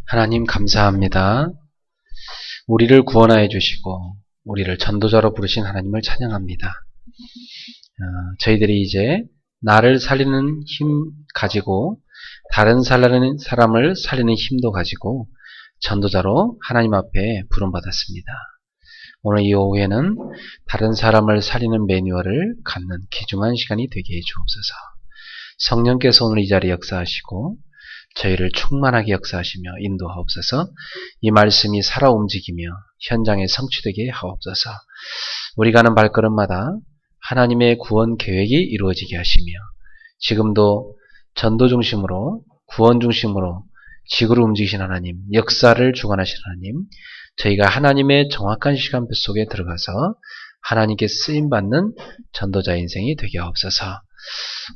하나님 감사합니다. 우리를 구원하여 주시고 우리를 전도자로 부르신 하나님을 찬양합니다. 저희들이 이제 나를 살리는 힘 가지고 다른 사람을 살리는 힘도 가지고 전도자로 하나님 앞에 부름받았습니다. 오늘 이 오후에는 다른 사람을 살리는 매뉴얼을 갖는 귀중한 시간이 되게 해 주옵소서. 성령께서 오늘 이 자리에 역사하시고 저희를 충만하게 역사하시며 인도하옵소서. 이 말씀이 살아 움직이며 현장에 성취되게 하옵소서. 우리가 하는 발걸음마다 하나님의 구원 계획이 이루어지게 하시며 지금도 전도 중심으로 구원 중심으로 지구를 움직이신 하나님, 역사를 주관하신 하나님, 저희가 하나님의 정확한 시간표 속에 들어가서 하나님께 쓰임받는 전도자 인생이 되게 하옵소서.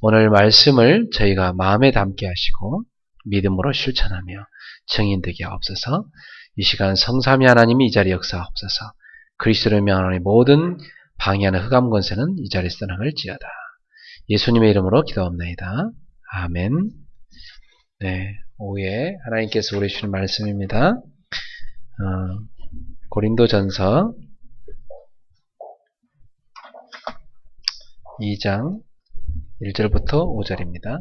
오늘 말씀을 저희가 마음에 담게 하시고 믿음으로 실천하며 증인되게 하옵소서. 이 시간 성삼위 하나님이 이 자리에 역사하옵소서. 그리스도를 명하노니 모든 방해하는 흑암 권세는 이 자리에서 떠나갈지어다. 예수님의 이름으로 기도합나이다. 아멘. 네, 오후에 하나님께서 우리 주신 말씀입니다. 고린도전서 2장 1절부터 5절입니다.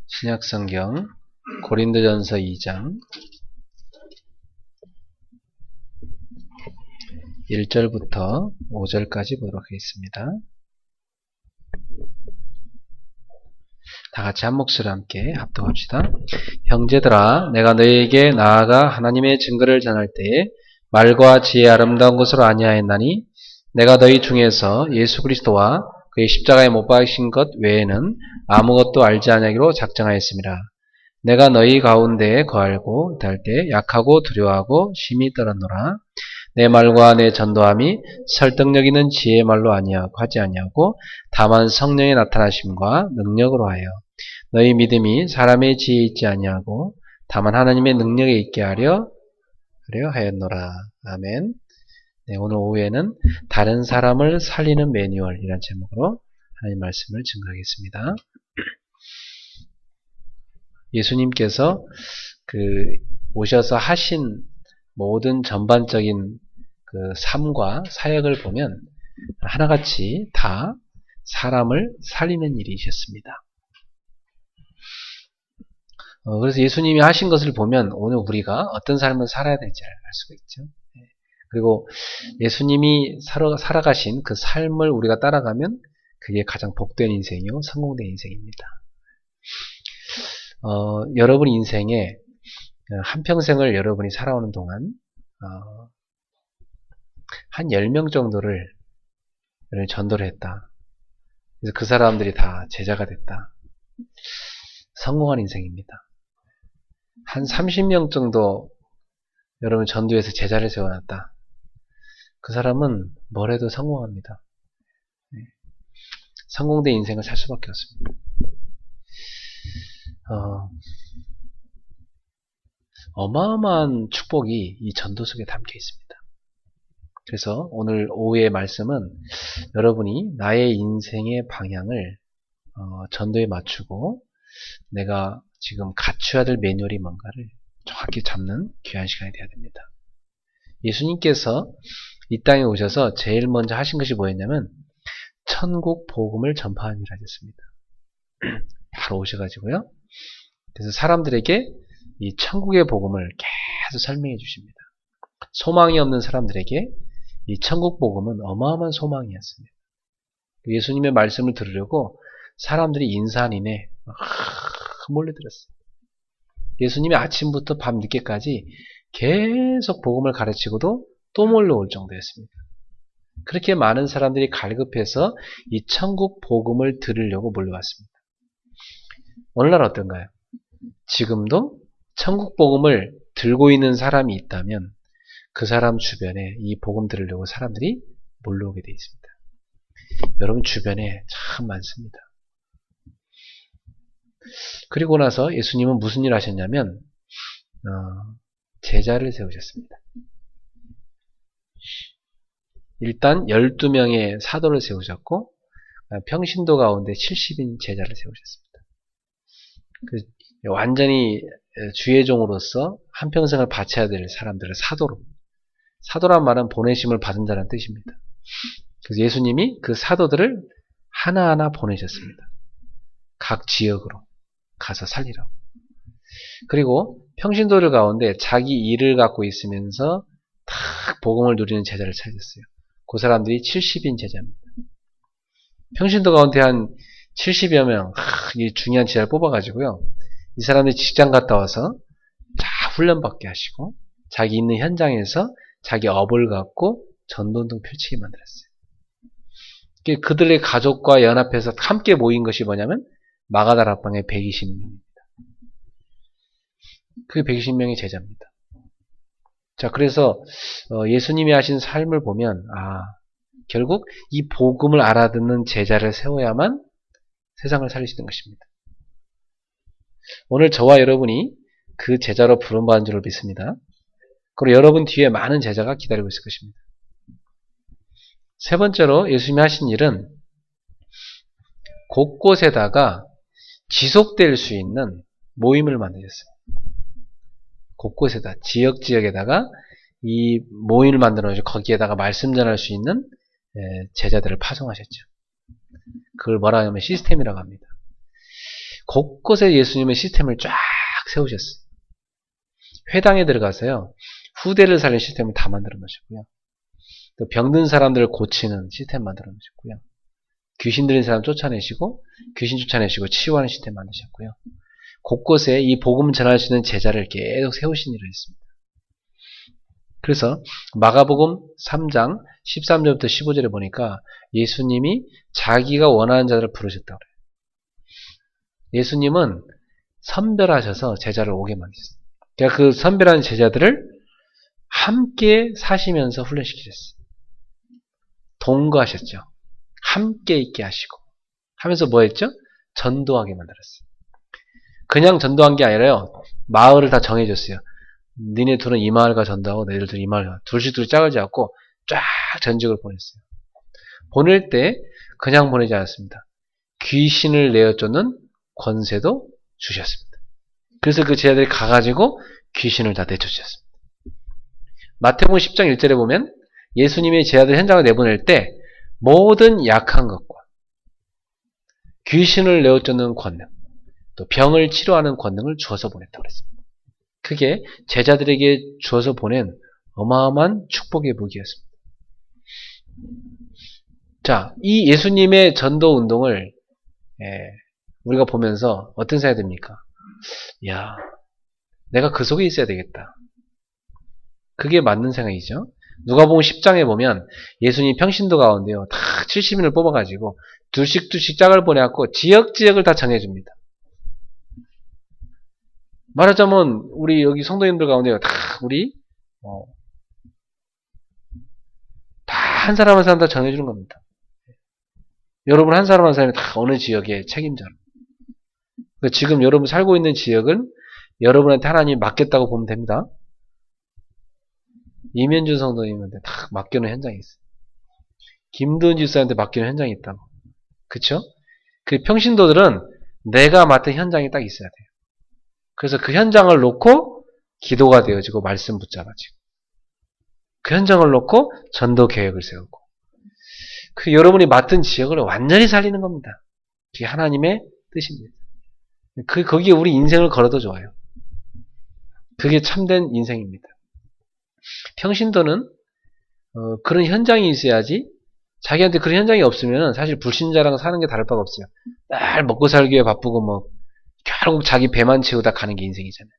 신약성경 고린도전서 2장 1절부터 5절까지 보도록 하겠습니다. 다 같이 한 목소리로 함께 합독합시다. 형제들아, 내가 너희에게 나아가 하나님의 증거를 전할 때에 말과 지혜의 아름다운 것으로 아니하였나니 내가 너희 중에서 예수 그리스도와 그의 십자가에 못 박히신 것 외에는 아무것도 알지 아니하기로 작정하였습니다. 내가 너희 가운데에 거하고 될 때 약하고 두려워하고 심히 떨었노라. 내 말과 내 전도함이 설득력 있는 지혜의 말로 하지 아니하고 다만 성령의 나타나심과 능력으로 하여 너희 믿음이 사람의 지혜에 있지 아니하고 다만 하나님의 능력에 있게 하려 하였노라. 아멘. 네, 오늘 오후에는 다른 사람을 살리는 매뉴얼이라는 제목으로 하나님 말씀을 증거하겠습니다. 예수님께서 오셔서 하신 모든 전반적인 삶과 사역을 보면 하나같이 다 사람을 살리는 일이셨습니다. 그래서 예수님이 하신 것을 보면 오늘 우리가 어떤 삶을 살아야 될지 알 수가 있죠. 그리고 예수님이 살아가신 그 삶을 우리가 따라가면 그게 가장 복된 인생이요 성공된 인생입니다. 여러분 인생에 한평생을 여러분이 살아오는 동안 한 10명 정도를 전도를 했다. 그래서 그 사람들이 다 제자가 됐다. 성공한 인생입니다. 한 30명 정도 여러분 전도해서 제자를 세워놨다. 그 사람은 뭘 해도 성공합니다. 성공된 인생을 살 수밖에 없습니다. 어마어마한 축복이 이 전도 속에 담겨 있습니다. 그래서 오늘 오후의 말씀은 여러분이 나의 인생의 방향을 전도에 맞추고 내가 지금 갖춰야 될 매뉴얼이 뭔가를 정확히 잡는 귀한 시간이 되어야 됩니다. 예수님께서 이 땅에 오셔서 제일 먼저 하신 것이 뭐였냐면 천국 복음을 전파하는 일을 하셨습니다. 바로 오셔가지고요. 그래서 사람들에게 이 천국의 복음을 계속 설명해 주십니다. 소망이 없는 사람들에게 이 천국 복음은 어마어마한 소망이었습니다. 예수님의 말씀을 들으려고 사람들이 인산인해 몰려들었어요. 예수님이 아침부터 밤 늦게까지 계속 복음을 가르치고도 또 몰려올 정도였습니다. 그렇게 많은 사람들이 갈급해서 이 천국 복음을 들으려고 몰려왔습니다. 오늘날 어떤가요? 지금도 천국 복음을 들고 있는 사람이 있다면 그 사람 주변에 이 복음 들으려고 사람들이 몰려오게 되어 있습니다. 여러분 주변에 참 많습니다. 그리고 나서 예수님은 무슨 일을 하셨냐면 제자를 세우셨습니다. 일단 12명의 사도를 세우셨고 평신도 가운데 70인 제자를 세우셨습니다. 완전히 주의 종으로서 한평생을 바쳐야 될 사람들을 사도란 말은 보내심을 받은 자라는 뜻입니다. 그래서 예수님이 그 사도들을 하나하나 보내셨습니다. 각 지역으로 가서 살리라고. 그리고 평신도들 가운데 자기 일을 갖고 있으면서 탁 복음을 누리는 제자를 찾았어요. 그 사람들이 70인 제자입니다. 평신도 가운데 한 70여 명, 이 중요한 제자를 뽑아가지고요. 이 사람들이 직장 갔다 와서 다 훈련받게 하시고 자기 있는 현장에서 자기 업을 갖고 전도운동 펼치게 만들었어요. 그들의 가족과 연합해서 함께 모인 것이 뭐냐면 마가다락방의 120명입니다. 그게 120명의 제자입니다. 자, 그래서 예수님이 하신 삶을 보면 결국 이 복음을 알아듣는 제자를 세워야만 세상을 살리시는 것입니다. 오늘 저와 여러분이 그 제자로 부름받은 줄을 믿습니다. 그리고 여러분 뒤에 많은 제자가 기다리고 있을 것입니다. 세 번째로 예수님이 하신 일은 곳곳에다가 지속될 수 있는 모임을 만드셨어요. 곳곳에다 지역에다가 이 모임을 만들어서 거기에다가 말씀 전할 수 있는 제자들을 파송하셨죠. 그걸 뭐라 하냐면 시스템이라고 합니다. 곳곳에 예수님의 시스템을 쫙 세우셨어요. 회당에 들어가서요. 후대를 살리는 시스템을 다 만들어 놓으셨고요. 또 병든 사람들을 고치는 시스템 만들어 놓으셨고요. 귀신 들린 사람 쫓아내시고 귀신 쫓아내시고 치유하는 시스템 만드셨고요. 곳곳에 이 복음 전할 수 있는 제자를 계속 세우신 일을 했습니다. 그래서 마가복음 3장 13절부터 15절에 보니까 예수님이 자기가 원하는 자들을 부르셨다고 그래요. 예수님은 선별하셔서 제자를 오게 만드셨어요. 그러니까 그 선별한 제자들을 함께 사시면서 훈련시키셨어요. 동거하셨죠. 함께 있게 하시고 하면서 뭐 했죠? 전도하게 만들었어요. 그냥 전도한 게 아니라요. 마을을 다 정해줬어요. 니네 둘은 이 마을과 전도하고 너희들 둘은 이 마을과 둘씩 짝을 잡고 쫙 전직을 보냈어요. 보낼 때 그냥 보내지 않았습니다. 귀신을 내어 쫓는 권세도 주셨습니다. 그래서 그 제자들이 가가지고 귀신을 다 내쫓으셨습니다. 마태복음 10장 1절에 보면 예수님이 제자들 현장을 내보낼 때 모든 약한 것과 귀신을 내어 쫓는 권능, 또 병을 치료하는 권능을 주어서 보냈다고 했습니다. 그게 제자들에게 주어서 보낸 어마어마한 축복의 무기였습니다. 자, 이 예수님의 전도 운동을 우리가 보면서 어떤 생각이 듭니까? 야, 내가 그 속에 있어야 되겠다. 그게 맞는 생각이죠. 누가복음 10장에 보면 예수님 평신도 가운데요. 다 70인을 뽑아가지고 둘씩 짝을 보내갖고 지역을 다 정해줍니다. 말하자면 우리 여기 성도님들 가운데요. 다 우리 다 한 사람 한 사람 다 정해주는 겁니다. 여러분 한 사람 한 사람이 다 어느 지역의 책임자로. 그러니까 지금 여러분 살고 있는 지역은 여러분한테 하나님이 맡겼다고 보면 됩니다. 이면준 성도님한테 다 맡겨놓은 현장이 있어요. 김도은 집사한테 맡기는 현장이 있다고. 그쵸? 그 평신도들은 내가 맡은 현장이 딱 있어야 돼요. 그래서 그 현장을 놓고 기도가 되어지고 말씀 붙잡아지고 그 현장을 놓고 전도 계획을 세우고 그 여러분이 맡은 지역을 완전히 살리는 겁니다. 그게 하나님의 뜻입니다. 거기에 우리 인생을 걸어도 좋아요. 그게 참된 인생입니다. 평신도는 그런 현장이 있어야지 자기한테 그런 현장이 없으면 사실 불신자랑 사는 게 다를 바가 없어요. 날 먹고 살기 위해 바쁘고 결국 자기 배만 채우다 가는 게 인생이잖아요.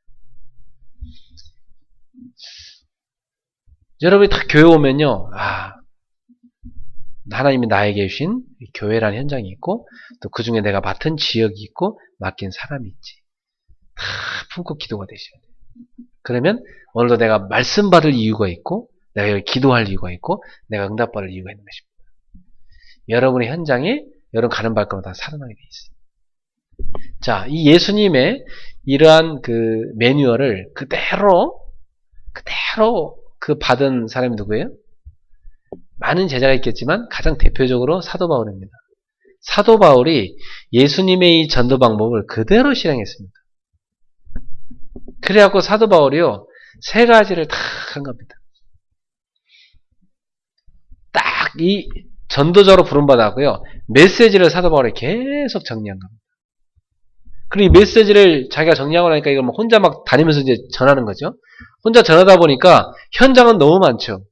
여러분이 다 교회 오면요. 하나님이 나에게 주신 교회라는 현장이 있고 또 그 중에 내가 맡은 지역이 있고 맡긴 사람이 있지. 다 품고 기도가 되셔야 돼요. 그러면 오늘도 내가 말씀 받을 이유가 있고 내가 여기 기도할 이유가 있고 내가 응답받을 이유가 있는 것입니다. 여러분의 현장에 여러분 가는 발걸음 다 살아나게 돼 있어요. 자, 이 예수님의 이러한 그 매뉴얼을 그대로 그대로 그 받은 사람이 누구예요? 많은 제자가 있겠지만 가장 대표적으로 사도 바울입니다. 사도 바울이 예수님의 이 전도 방법을 그대로 실행했습니다. 그래갖고 사도 바울이요, 세 가지를 다 한 겁니다. 딱 이 전도자로 부름받았고요, 메시지를 사도 바울이 계속 정리한 겁니다. 그리고 이 메시지를 자기가 정리하고 나니까 이걸 혼자 막 다니면서 이제 전하는 거죠. 혼자 전하다 보니까 현장은 너무 많죠.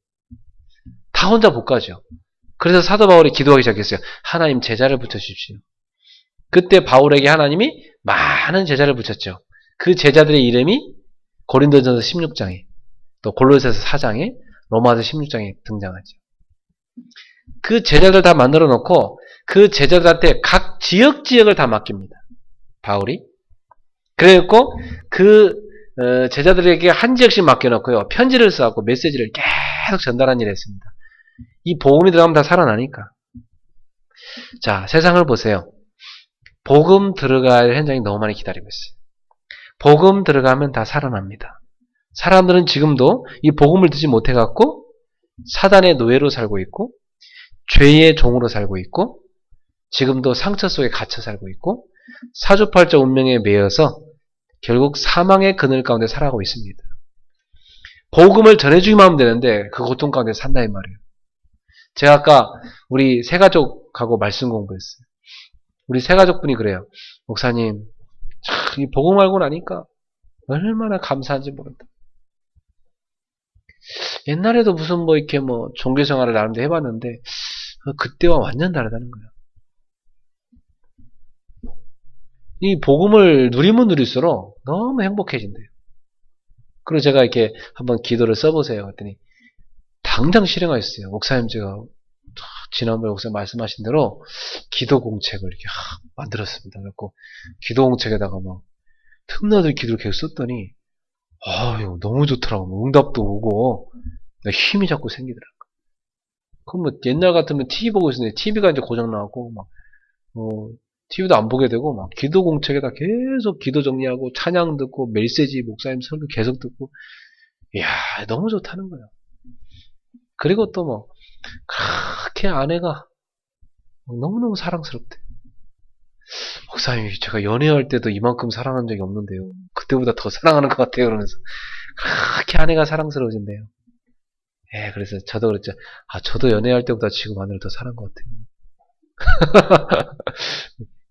다 혼자 못 가죠. 그래서 사도 바울이 기도하기 시작했어요. 하나님 제자를 붙여주십시오. 그때 바울에게 하나님이 많은 제자를 붙였죠. 그 제자들의 이름이 고린도전서 16장에, 또 골로새서 4장에, 로마서 16장에 등장하죠. 그 제자들 다 만들어 놓고 그 제자들한테 각 지역을 다 맡깁니다. 바울이. 그래갖고 그 제자들에게 한 지역씩 맡겨놓고요, 편지를 써갖고 메시지를 계속 전달한 일을 했습니다. 이 복음이 들어가면 다 살아나니까. 자, 세상을 보세요. 복음 들어갈 현장이 너무 많이 기다리고 있어요. 복음 들어가면 다 살아납니다. 사람들은 지금도 이 복음을 듣지 못해갖고 사단의 노예로 살고 있고, 죄의 종으로 살고 있고, 지금도 상처 속에 갇혀 살고 있고, 사주팔자 운명에 매여서 결국 사망의 그늘 가운데 살아가고 있습니다. 복음을 전해주기만 하면 되는데 그 고통 가운데 산다 이 말이에요. 제가 아까 우리 새가족하고 말씀 공부했어요. 우리 새가족분이 그래요. 목사님, 참, 이 복음 알고 나니까 얼마나 감사한지 모른다. 옛날에도 무슨 이렇게 종교생활을 나름대로 해봤는데 그때와 완전 다르다는 거예요. 이 복음을 누리면 누릴수록 너무 행복해진대요. 그리고 제가 이렇게 한번 기도를 써보세요. 그랬더니 당장 실행하셨어요. 목사님, 제가 지난번에 목사님 말씀하신 대로 기도 공책을 이렇게 만들었습니다. 그래서 기도 공책에다가 막 틈나들 기도를 계속 썼더니 아유, 너무 좋더라고. 응답도 오고 힘이 자꾸 생기더라고. 그럼 옛날 같으면 TV 보고 있었는데 TV가 이제 고장 나고 막 TV도 안 보게 되고 막 기도 공책에다 계속 기도 정리하고 찬양 듣고 메시지 목사님 설교 계속 듣고, 이야, 너무 좋다는 거예요. 그리고 또 그렇게 아내가 너무너무 사랑스럽대. 목사님, 제가 연애할 때도 이만큼 사랑한 적이 없는데요. 그때보다 더 사랑하는 것 같아요. 그러면서 그렇게 아내가 사랑스러워진대요. 예, 그래서 저도 그랬죠. 저도 연애할 때보다 지금 아내를 더 사랑한 것 같아요.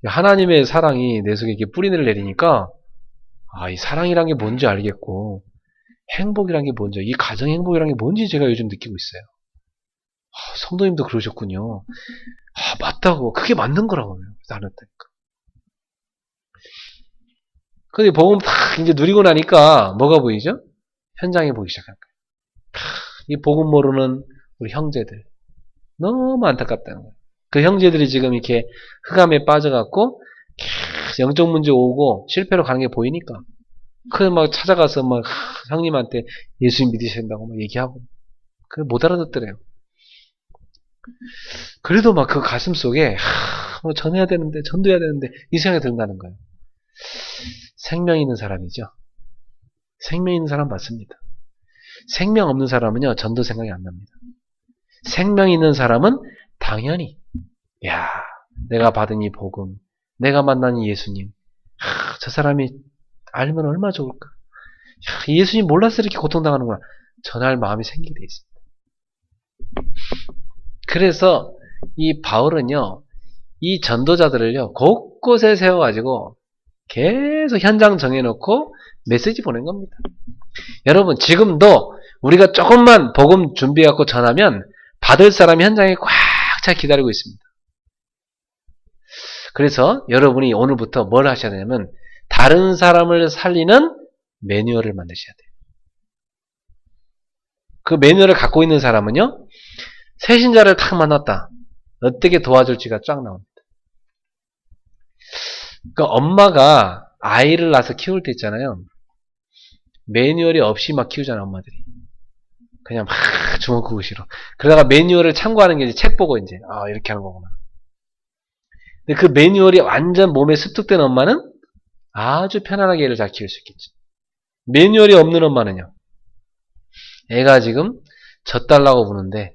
하나님의 사랑이 내 속에 이렇게 뿌리를 내리니까 이 사랑이란 게 뭔지 알겠고, 행복이란 게 뭔지, 이 가정 행복이란 게 뭔지 제가 요즘 느끼고 있어요. 성도님도 그러셨군요. 맞다고. 그게 맞는 거라고요. 나는. 근데 복음 딱 이제 누리고 나니까 뭐가 보이죠? 현장이 보이기 시작한 거예요. 이 복음 모르는 우리 형제들. 너무 안타깝다는 거예요. 그 형제들이 지금 이렇게 흑암에 빠져갖고 영적 문제 오고 실패로 가는 게 보이니까 막 찾아가서 형님한테 예수님 믿으셔야 된다고 얘기하고 못 알아듣더래요. 그래도 그 가슴 속에 전해야 되는데, 전도해야 되는데 이 생각이 든다는 거예요. 생명 있는 사람이죠. 생명 있는 사람 맞습니다. 생명 없는 사람은요, 전도 생각이 안 납니다. 생명 있는 사람은 당연히, 야, 내가 받은 이 복음, 내가 만난 이 예수님, 저 사람이 알면 얼마나 좋을까. 예수님 몰라서 이렇게 고통당하는구나. 전할 마음이 생기게 돼 있습니다. 그래서 이 바울은요, 이 전도자들을요, 곳곳에 세워가지고 계속 현장 정해놓고 메시지 보낸 겁니다. 여러분, 지금도 우리가 조금만 복음 준비해갖고 전하면 받을 사람이 현장에 꽉 차 기다리고 있습니다. 그래서 여러분이 오늘부터 뭘 하셔야 되냐면 다른 사람을 살리는 매뉴얼을 만드셔야 돼요. 그 매뉴얼을 갖고 있는 사람은요, 새신자를 탁 만났다. 어떻게 도와줄지가 쫙 나옵니다. 그러니까 엄마가 아이를 낳아서 키울 때 있잖아요. 매뉴얼이 없이 막 키우잖아요, 엄마들이. 그냥 막 주먹구구시로. 그러다가 매뉴얼을 참고하는 게 이제 책 보고 이제 이렇게 하는 거구나. 근데 그 매뉴얼이 완전 몸에 습득된 엄마는 아주 편안하게 애를 잘 키울 수 있겠지. 매뉴얼이 없는 엄마는요, 애가 지금 젖달라고 우는데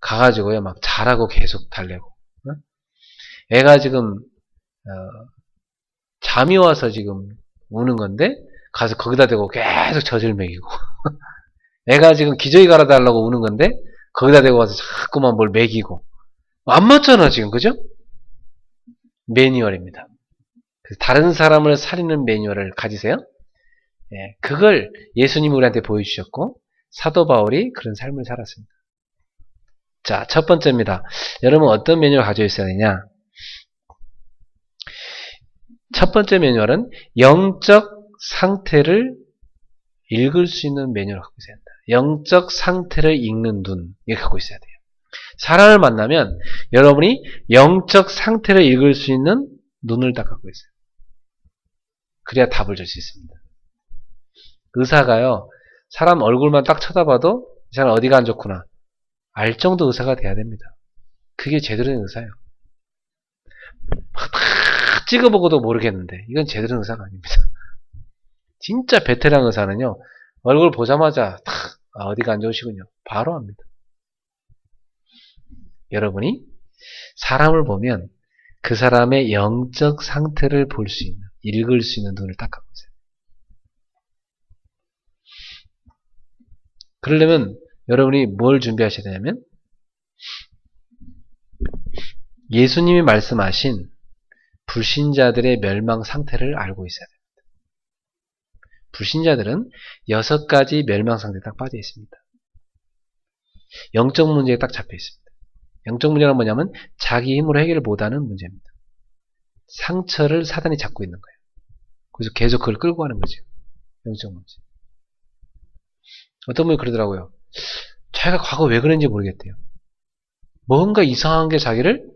가가지고요 막 자라고 계속 달래고, 응? 애가 지금 잠이 와서 지금 우는 건데 가서 거기다 대고 계속 젖을 먹이고, 애가 지금 기저귀 갈아달라고 우는 건데 거기다 대고 가서 자꾸만 뭘 먹이고, 안 맞잖아 지금, 그죠? 매뉴얼입니다. 다른 사람을 살리는 매뉴얼을 가지세요. 예, 그걸 예수님이 우리한테 보여주셨고 사도 바울이 그런 삶을 살았습니다. 자, 첫 번째입니다. 여러분 어떤 매뉴얼을 가지고 있어야 되냐? 첫 번째 매뉴얼은 영적 상태를 읽을 수 있는 매뉴얼을 갖고 있어야 된다. 영적 상태를 읽는 눈, 이렇게 갖고 있어야 돼요. 사람을 만나면 여러분이 영적 상태를 읽을 수 있는 눈을 딱 갖고 있어요. 그래야 답을 줄 수 있습니다. 의사가요, 사람 얼굴만 딱 쳐다봐도 이 사람 어디가 안 좋구나 알 정도 의사가 돼야 됩니다. 그게 제대로 된 의사예요. 다 찍어보고도 모르겠는데 이건 제대로 된 의사가 아닙니다. 진짜 베테랑 의사는요, 얼굴 보자마자 탁 어디가 안 좋으시군요 바로 압니다. 여러분이 사람을 보면 그 사람의 영적 상태를 볼 수 있는, 읽을 수 있는 눈을 딱 갖고 있어요. 그러려면 여러분이 뭘 준비하셔야 되냐면 예수님이 말씀하신 불신자들의 멸망 상태를 알고 있어야 됩니다. 불신자들은 6가지 멸망 상태에 딱 빠져 있습니다. 영적 문제에 딱 잡혀 있습니다. 영적 문제는 뭐냐면 자기 힘으로 해결을 못하는 문제입니다. 상처를 사단이 잡고 있는 거예요. 그래서 계속 그걸 끌고 가는 거죠. 영적 문제. 어떤 분이 그러더라고요. 자기가 과거 왜 그런지 모르겠대요. 뭔가 이상한 게 자기를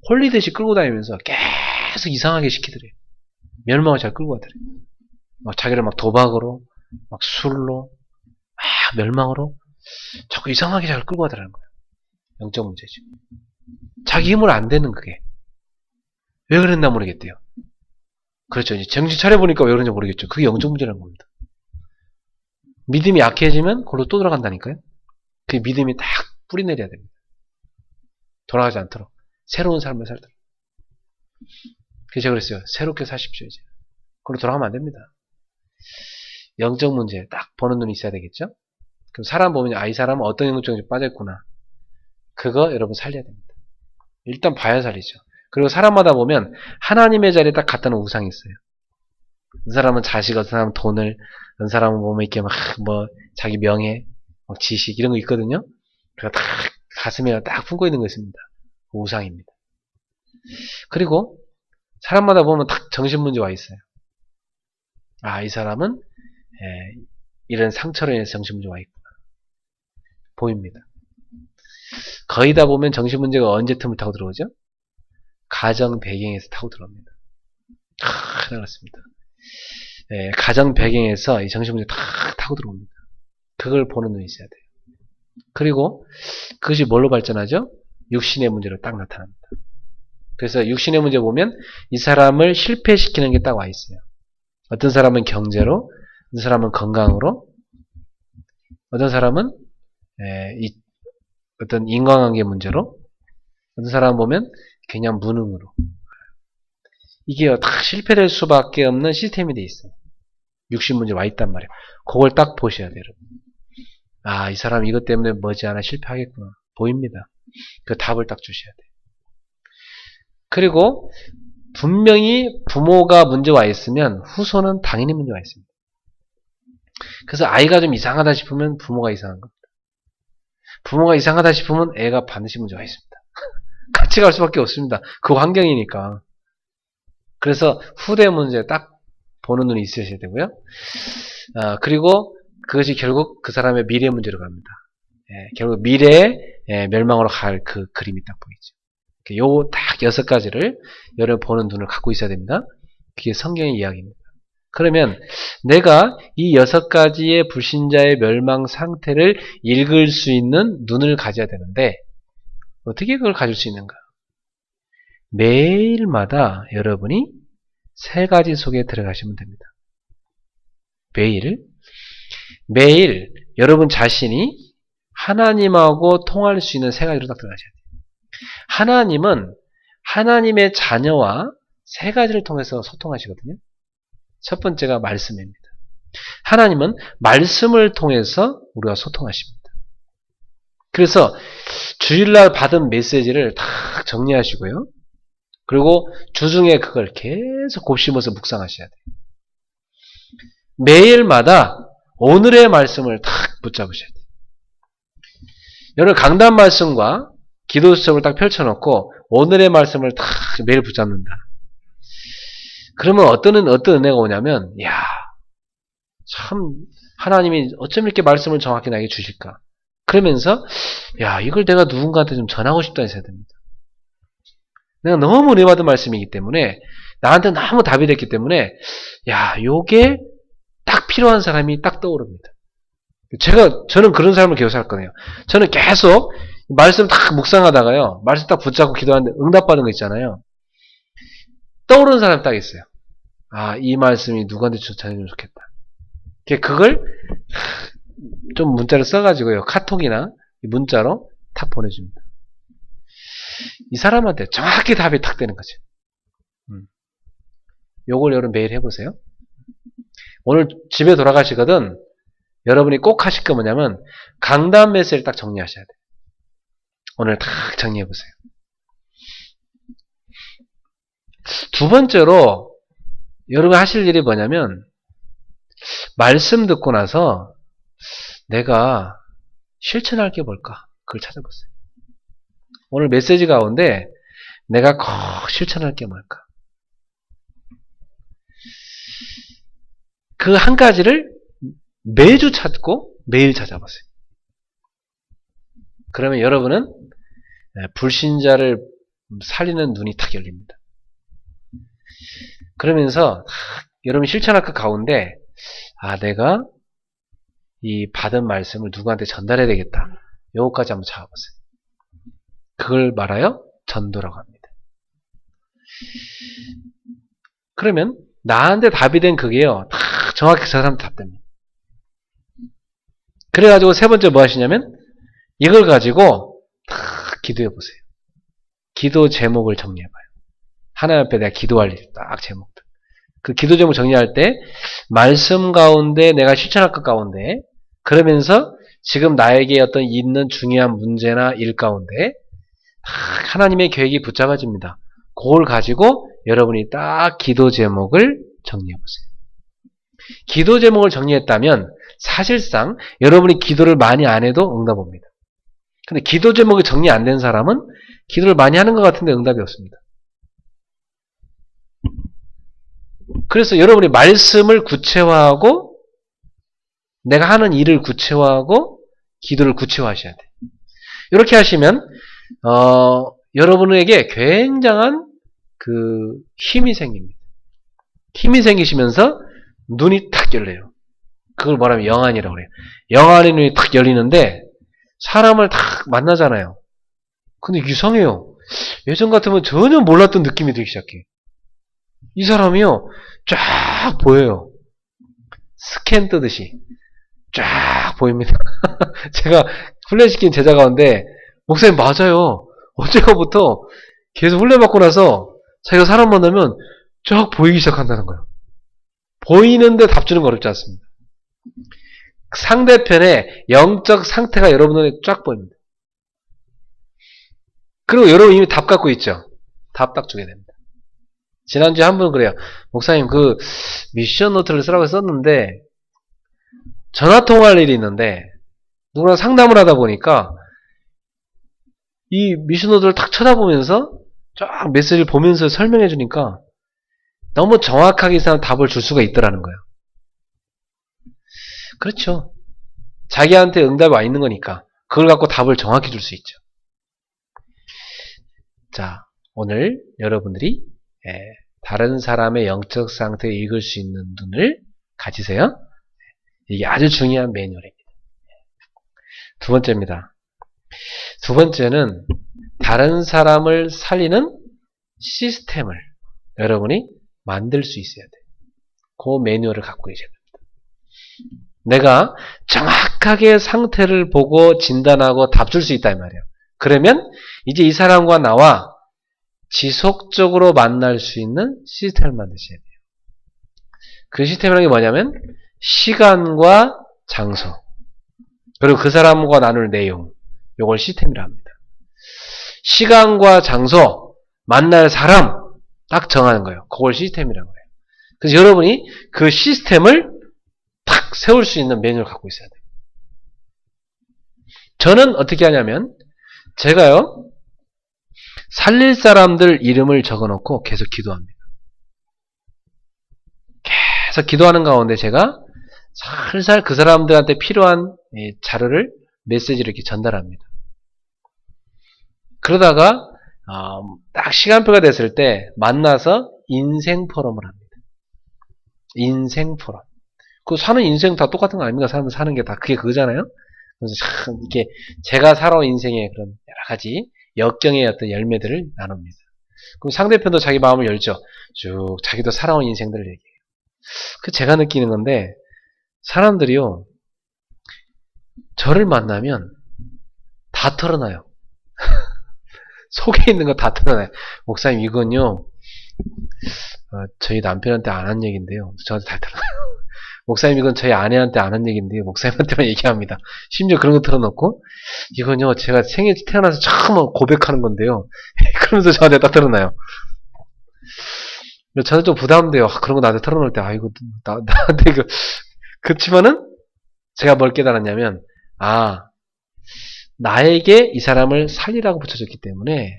홀리듯이 끌고 다니면서 계속 이상하게 시키더래요. 멸망을 잘 끌고 가더래요. 막 자기를 막 도박으로, 막 술로, 막 멸망으로 자꾸 이상하게 잘 끌고 가더라는 거예요. 영적 문제죠. 자기 힘으로 안 되는 그게. 왜 그랬나 모르겠대요. 그렇죠. 이제 정신 차려보니까 왜 그런지 모르겠죠. 그게 영적 문제라는 겁니다. 믿음이 약해지면 그걸로 또 돌아간다니까요. 그 믿음이 딱 뿌리내려야 됩니다. 돌아가지 않도록. 새로운 삶을 살도록. 그래서 제가 그랬어요. 새롭게 사십시오, 이제. 그걸로 돌아가면 안 됩니다. 영적 문제 딱 보는 눈이 있어야 되겠죠? 그럼 사람 보면, 이 사람은 어떤 영적에 빠졌구나. 그거 여러분 살려야 됩니다. 일단 봐야 살리죠. 그리고 사람마다 보면 하나님의 자리에 딱 갖다 놓은 우상이 있어요. 어떤 사람은 자식, 어떤 사람은 돈을, 어떤 사람은 보면 이렇게 막 자기 명예, 막 지식 이런 거 있거든요. 그거 딱 가슴에 딱 품고 있는 거 있습니다. 우상입니다. 그리고 사람마다 보면 딱 정신문제 와 있어요. 이 사람은 이런 상처로 인해서 정신문제 와 있구나. 보입니다. 거의 다 보면 정신문제가 언제 틈을 타고 들어오죠? 가정 배경에서 타고 들어옵니다. 그렇습니다. 가정 배경에서 이 정신문제 탁 타고 들어옵니다. 그걸 보는 눈이 있어야 돼요. 그리고 그것이 뭘로 발전하죠? 육신의 문제로 딱 나타납니다. 그래서 육신의 문제 보면 이 사람을 실패시키는 게 딱 와 있어요. 어떤 사람은 경제로, 어떤 사람은 건강으로, 어떤 사람은 어떤 인간관계 문제로, 어떤 사람 보면 그냥 무능으로. 이게 다 실패될 수밖에 없는 시스템이 돼 있어요. 육신 문제 와 있단 말이에요. 그걸 딱 보셔야 돼요, 여러분. 이 사람 이것 때문에 머지않아 실패하겠구나. 보입니다. 그 답을 딱 주셔야 돼요. 그리고 분명히 부모가 문제 와 있으면 후손은 당연히 문제 와 있습니다. 그래서 아이가 좀 이상하다 싶으면 부모가 이상한 겁니다. 부모가 이상하다 싶으면 애가 반드시 문제 와 있습니다. 같이 갈 수밖에 없습니다. 그 환경이니까. 그래서 후대 문제 딱 보는 눈이 있으셔야 되고요. 그리고 그것이 결국 그 사람의 미래 문제로 갑니다. 결국 미래의 멸망으로 갈 그 그림이 딱 보이죠. 요 딱 6가지를 여러분 보는 눈을 갖고 있어야 됩니다. 그게 성경의 이야기입니다. 그러면 내가 이 6가지의 불신자의 멸망 상태를 읽을 수 있는 눈을 가져야 되는데 어떻게 그걸 가질 수 있는가? 매일마다 여러분이 3가지 속에 들어가시면 됩니다. 매일 여러분 자신이 하나님하고 통할 수 있는 세 가지로 딱 들어가셔야 돼요. 하나님은 하나님의 자녀와 세 가지를 통해서 소통하시거든요. 첫 번째가 말씀입니다. 하나님은 말씀을 통해서 우리가 소통하십니다. 그래서 주일날 받은 메시지를 딱 정리하시고요. 그리고 주중에 그걸 계속 곱씹어서 묵상하셔야 돼요. 매일마다 오늘의 말씀을 딱 붙잡으셔야 돼요. 여러분 강단 말씀과 기도 수첩을 딱 펼쳐놓고 오늘의 말씀을 딱 매일 붙잡는다. 그러면 어떤 은혜가 오냐면, 참 하나님이 어쩜 이렇게 말씀을 정확히 나에게 주실까? 그러면서 이걸 내가 누군가한테 좀 전하고 싶다는 생각이 듭니다. 내가 너무 은혜 받은 말씀이기 때문에 나한테 너무 답이 됐기 때문에 요게 딱 필요한 사람이 딱 떠오릅니다. 저는 그런 삶을 계속 살거든요. 저는 계속 말씀 딱 묵상하다가요. 말씀 딱 붙잡고 기도하는데 응답받은 거 있잖아요. 떠오르는 사람 딱 있어요. 이 말씀이 누구한테 전해주면 좋겠다. 그걸 좀 문자를 써가지고요. 카톡이나 문자로 탁 보내줍니다. 이 사람한테 정확히 답이 탁 되는 거죠. 요걸 여러분 매일 해보세요. 오늘 집에 돌아가시거든 여러분이 꼭 하실 거 뭐냐면 강단 메시지를 딱 정리하셔야 돼요. 오늘 딱 정리해보세요. 두 번째로 여러분 하실 일이 뭐냐면 말씀 듣고 나서 내가 실천할 게 뭘까? 그걸 찾아보세요. 오늘 메시지 가운데 내가 꼭 실천할 게 뭘까? 그 한 가지를 매주 찾고 매일 찾아보세요. 그러면 여러분은 불신자를 살리는 눈이 탁 열립니다. 그러면서 여러분이 실천할 그 가운데 내가 이 받은 말씀을 누구한테 전달해야 되겠다. 요거까지 한번 잡아보세요. 그걸 말하여 전도라고 합니다. 그러면 나한테 답이 된 그게요. 다 정확히 그 사람한테 답됩니다. 그래가지고 세 번째 뭐 하시냐면 이걸 가지고 다 기도해보세요. 기도 제목을 정리해봐요. 하나님 앞에 내가 기도할 일 딱 제목들. 그 기도 제목 정리할 때 말씀 가운데 내가 실천할 것 가운데 그러면서 지금 나에게 어떤 있는 중요한 문제나 일 가운데 하나님의 계획이 붙잡아집니다. 그걸 가지고 여러분이 딱 기도 제목을 정리해보세요. 기도 제목을 정리했다면 사실상 여러분이 기도를 많이 안 해도 응답 옵니다. 근데 기도 제목이 정리 안 된 사람은 기도를 많이 하는 것 같은데 응답이 없습니다. 그래서 여러분이 말씀을 구체화하고 내가 하는 일을 구체화하고 기도를 구체화하셔야 돼요. 이렇게 하시면 여러분에게 굉장한 그 힘이 생깁니다. 힘이 생기시면서 눈이 탁 열려요. 그걸 뭐라면 영안이라고 그래요. 영안의 눈이 탁 열리는데 사람을 탁 만나잖아요. 근데 이상해요. 예전 같으면 전혀 몰랐던 느낌이 들기 시작해. 이 사람이요. 쫙 보여요. 스캔 뜨듯이 쫙 보입니다. 제가 훈련시킨 제자 가운데 목사님 맞아요. 언제가부터 계속 훈련받고 나서 자기가 사람 만나면 쫙 보이기 시작한다는 거예요. 보이는데 답 주는 거 어렵지 않습니다. 상대편의 영적 상태가 여러분 눈에 쫙 보입니다. 그리고 여러분 이미 답 갖고 있죠. 답 딱 주게 됩니다. 지난주에 한 분은 그래요. 목사님 그 미션 노트를 쓰라고 썼는데 전화 통화할 일이 있는데 누구랑 상담을 하다 보니까 이 미션 노트를 탁 쳐다보면서 쫙 메시지를 보면서 설명해 주니까 너무 정확하게 이 사람 답을 줄 수가 있더라는 거예요. 그렇죠. 자기한테 응답이 와 있는 거니까 그걸 갖고 답을 정확히 줄 수 있죠. 자, 오늘 여러분들이 다른 사람의 영적 상태를 읽을 수 있는 눈을 가지세요. 이게 아주 중요한 매뉴얼입니다. 두 번째입니다. 두 번째는 다른 사람을 살리는 시스템을 여러분이 만들 수 있어야 돼요. 그 매뉴얼을 갖고 계셔야 됩니다. 내가 정확하게 상태를 보고 진단하고 답 줄 수 있다 이 말이에요. 그러면 이제 이 사람과 나와 지속적으로 만날 수 있는 시스템을 만드셔야 돼요. 그 시스템이라는 게 뭐냐면 시간과 장소 그리고 그 사람과 나눌 내용 요걸 시스템이라 합니다. 시간과 장소 만날 사람 딱 정하는 거예요. 그걸 시스템이라고 해요. 그래서 여러분이 그 시스템을 탁 세울 수 있는 메뉴를 갖고 있어야 돼요. 저는 어떻게 하냐면 제가요 살릴 사람들 이름을 적어놓고 계속 기도합니다. 계속 기도하는 가운데 제가 살살 그 사람들한테 필요한 자료를 메시지를 이렇게 전달합니다. 그러다가 딱 시간표가 됐을 때 만나서 인생 포럼을 합니다. 인생 포럼. 그 사는 인생 다 똑같은 거 아닙니까? 사람들 사는 게 다 그게 그거잖아요. 그래서 참 이렇게 제가 살아온 인생의 그런 여러 가지 역경의 어떤 열매들을 나눕니다. 그럼 상대편도 자기 마음을 열죠. 쭉 자기도 살아온 인생들을 얘기해요. 그 제가 느끼는 건데 사람들이요 저를 만나면 다 털어놔요. 속에 있는 거 다 털어놔요. 목사님 이건요 저희 남편한테 안 한 얘기인데요. 저한테 다 털어놔요. 목사님 이건 저희 아내한테 안 한 얘기인데요. 목사님한테만 얘기합니다. 심지어 그런 거 틀어놓고 이건요 제가 생애 태어나서 처음 고백하는 건데요. 그러면서 저한테 딱 틀어놔요. 저는 좀 부담돼요. 그런 거 나한테 틀어놓을 때 아이고 나한테 그렇지만은 제가 뭘 깨달았냐면 나에게 이 사람을 살리라고 붙여줬기 때문에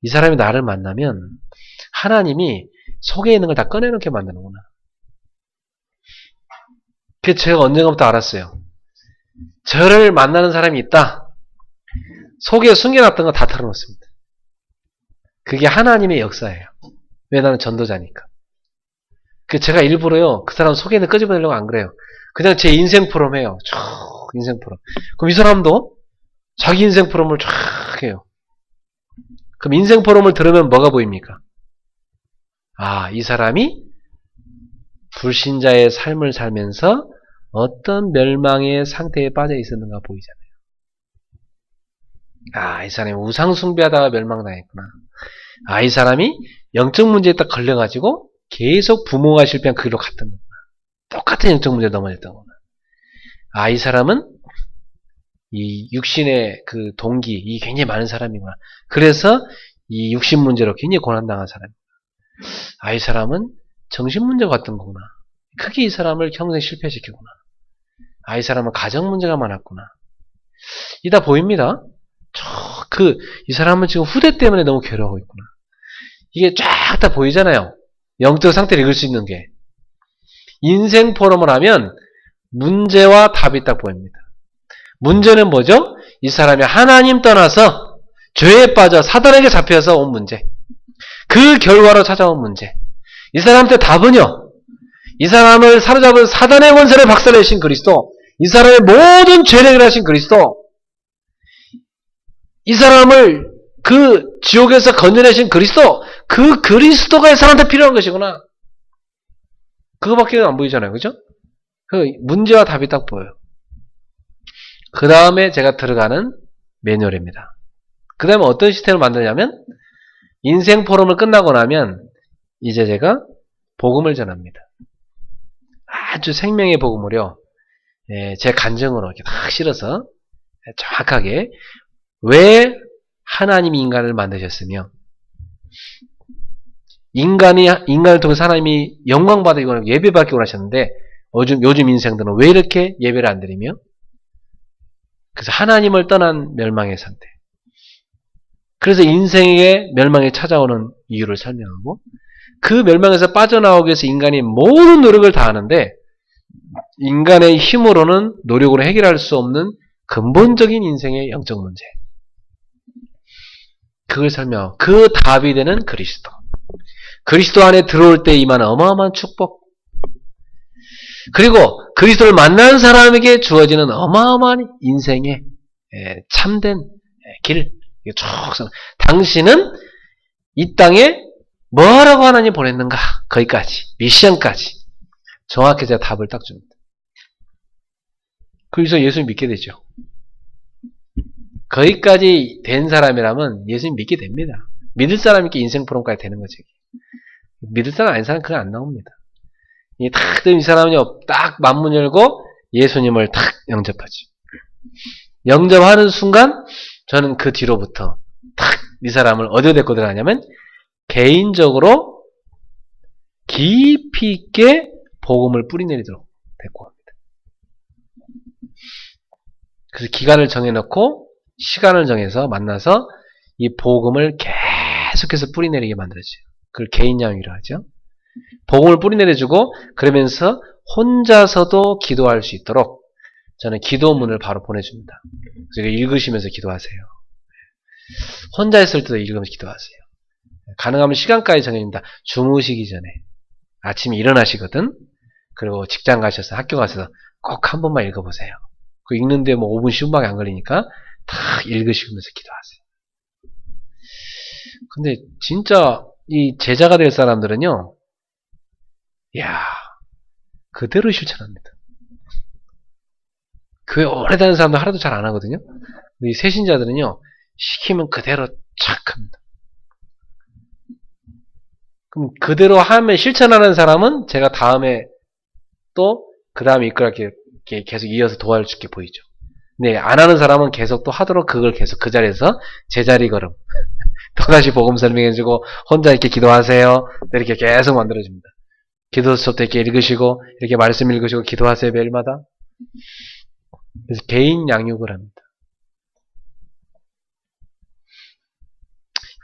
이 사람이 나를 만나면 하나님이 속에 있는 걸 다 꺼내놓게 만드는구나. 그게 제가 언젠가부터 알았어요. 저를 만나는 사람이 있다. 속에 숨겨놨던 거 다 털어놓습니다. 그게 하나님의 역사예요. 왜 나는 전도자니까. 제가 일부러요. 그 사람 속에 있는 거 끄집어내려고 안 그래요. 그냥 제 인생 포럼 해요. 쭉 인생 포럼. 그럼 이 사람도 자기 인생 포럼을 쫙 해요. 그럼 인생 포럼을 들으면 뭐가 보입니까? 이 사람이 불신자의 삶을 살면서 어떤 멸망의 상태에 빠져 있었는가 보이잖아요. 이 사람이 우상 숭배하다가 멸망당했구나. 이 사람이 영적 문제에 딱 걸려가지고 계속 부모가 실패한 그 길로 갔던 거구나. 똑같은 영적 문제에 넘어졌던 거구나. 이 사람은 이 육신의 그 동기, 이 굉장히 많은 사람이구나. 그래서 이 육신 문제로 굉장히 고난당한 사람이구나. 이 사람은 정신 문제가 왔던 거구나. 크게 이 사람을 평생 실패시키구나. 이 사람은 가정 문제가 많았구나. 이다 보입니다. 이 사람은 지금 후대 때문에 너무 괴로워하고 있구나. 이게 쫙 다 보이잖아요. 영적 상태를 읽을 수 있는 게. 인생 포럼을 하면 문제와 답이 딱 보입니다. 문제는 뭐죠? 이 사람이 하나님 떠나서 죄에 빠져 사단에게 잡혀서 온 문제. 그 결과로 찾아온 문제. 이 사람한테 답은요. 이 사람을 사로잡은 사단의 권세를 박살내신 그리스도. 이 사람의 모든 죄를 해결하신 그리스도. 이 사람을 그 지옥에서 건져내신 그리스도. 그 그리스도가 이 사람한테 필요한 것이구나. 그거밖에 안 보이잖아요. 그죠? 그 문제와 답이 딱 보여요. 그 다음에 제가 들어가는 매뉴얼입니다. 그 다음에 어떤 시스템을 만드냐면 인생 포럼을 끝나고 나면 이제 제가 복음을 전합니다. 아주 생명의 복음을요. 제 간증으로 이렇게 딱 실어서 정확하게 왜 하나님이 인간을 만드셨으며 인간을 통해서 하나님이 영광받으시고 예배받기 원하셨는데 요즘 인생들은 왜 이렇게 예배를 안 드리며 그래서 하나님을 떠난 멸망의 상태. 그래서 인생의 멸망에 찾아오는 이유를 설명하고 그 멸망에서 빠져나오기 위해서 인간이 모든 노력을 다하는데 인간의 힘으로는 노력으로 해결할 수 없는 근본적인 인생의 영적 문제. 그걸 설명하고 그 답이 되는 그리스도. 그리스도 안에 들어올 때 임하는 어마어마한 축복. 그리고 그리스도를 만난 사람에게 주어지는 어마어마한 인생의 참된 길. 당신은 이 땅에 뭐라고 하나님 보냈는가? 거기까지. 미션까지. 정확히 제가 답을 딱 줍니다. 그래서 예수님 믿게 되죠. 거기까지 된 사람이라면 예수님 믿게 됩니다. 믿을 사람이니까 인생 프로그램까지 되는 거죠. 믿을 사람 아닌 사람 그거 안 나옵니다. 이 사람은요, 딱 만문 열고 예수님을 탁 영접하지. 영접하는 순간 저는 그 뒤로부터 탁 이 사람을 어디에 데리고 들어가냐면 개인적으로 깊이 있게 복음을 뿌리내리도록 데리고 갑니다. 그래서 기간을 정해놓고 시간을 정해서 만나서 이 복음을 계속해서 뿌리내리게 만들어줘요. 그걸 개인양육이라고 하죠. 복음을 뿌리내려주고 그러면서 혼자서도 기도할 수 있도록 저는 기도문을 바로 보내줍니다. 그래서 읽으시면서 기도하세요. 혼자 있을 때도 읽으면서 기도하세요. 가능하면 시간까지 정해집니다. 주무시기 전에. 아침에 일어나시거든. 그리고 직장 가셔서 학교 가셔서 꼭 한 번만 읽어보세요. 그 읽는데 뭐 5분 10분밖에 안 걸리니까 다 읽으시면서 기도하세요. 근데 진짜 이 제자가 될 사람들은요, 이야, 그대로 실천합니다. 교회 오래 다니는 사람들 하나도 잘 안 하거든요. 근데 이 새신자들은요, 시키면 그대로 착 합니다. 그럼 그대로 하면 실천하는 사람은 제가 다음에 또 그 다음에 이끌게 계속 이어서 도와줄 게 보이죠. 근데 안 하는 사람은 계속 또 하도록 그걸 계속 그 자리에서 제자리 걸음 또다시 복음 설명해주고 혼자 이렇게 기도하세요. 이렇게 계속 만들어줍니다. 기도 수업 때 이렇게 읽으시고 이렇게 말씀 읽으시고 기도하세요 매일마다. 그래서 개인 양육을 합니다.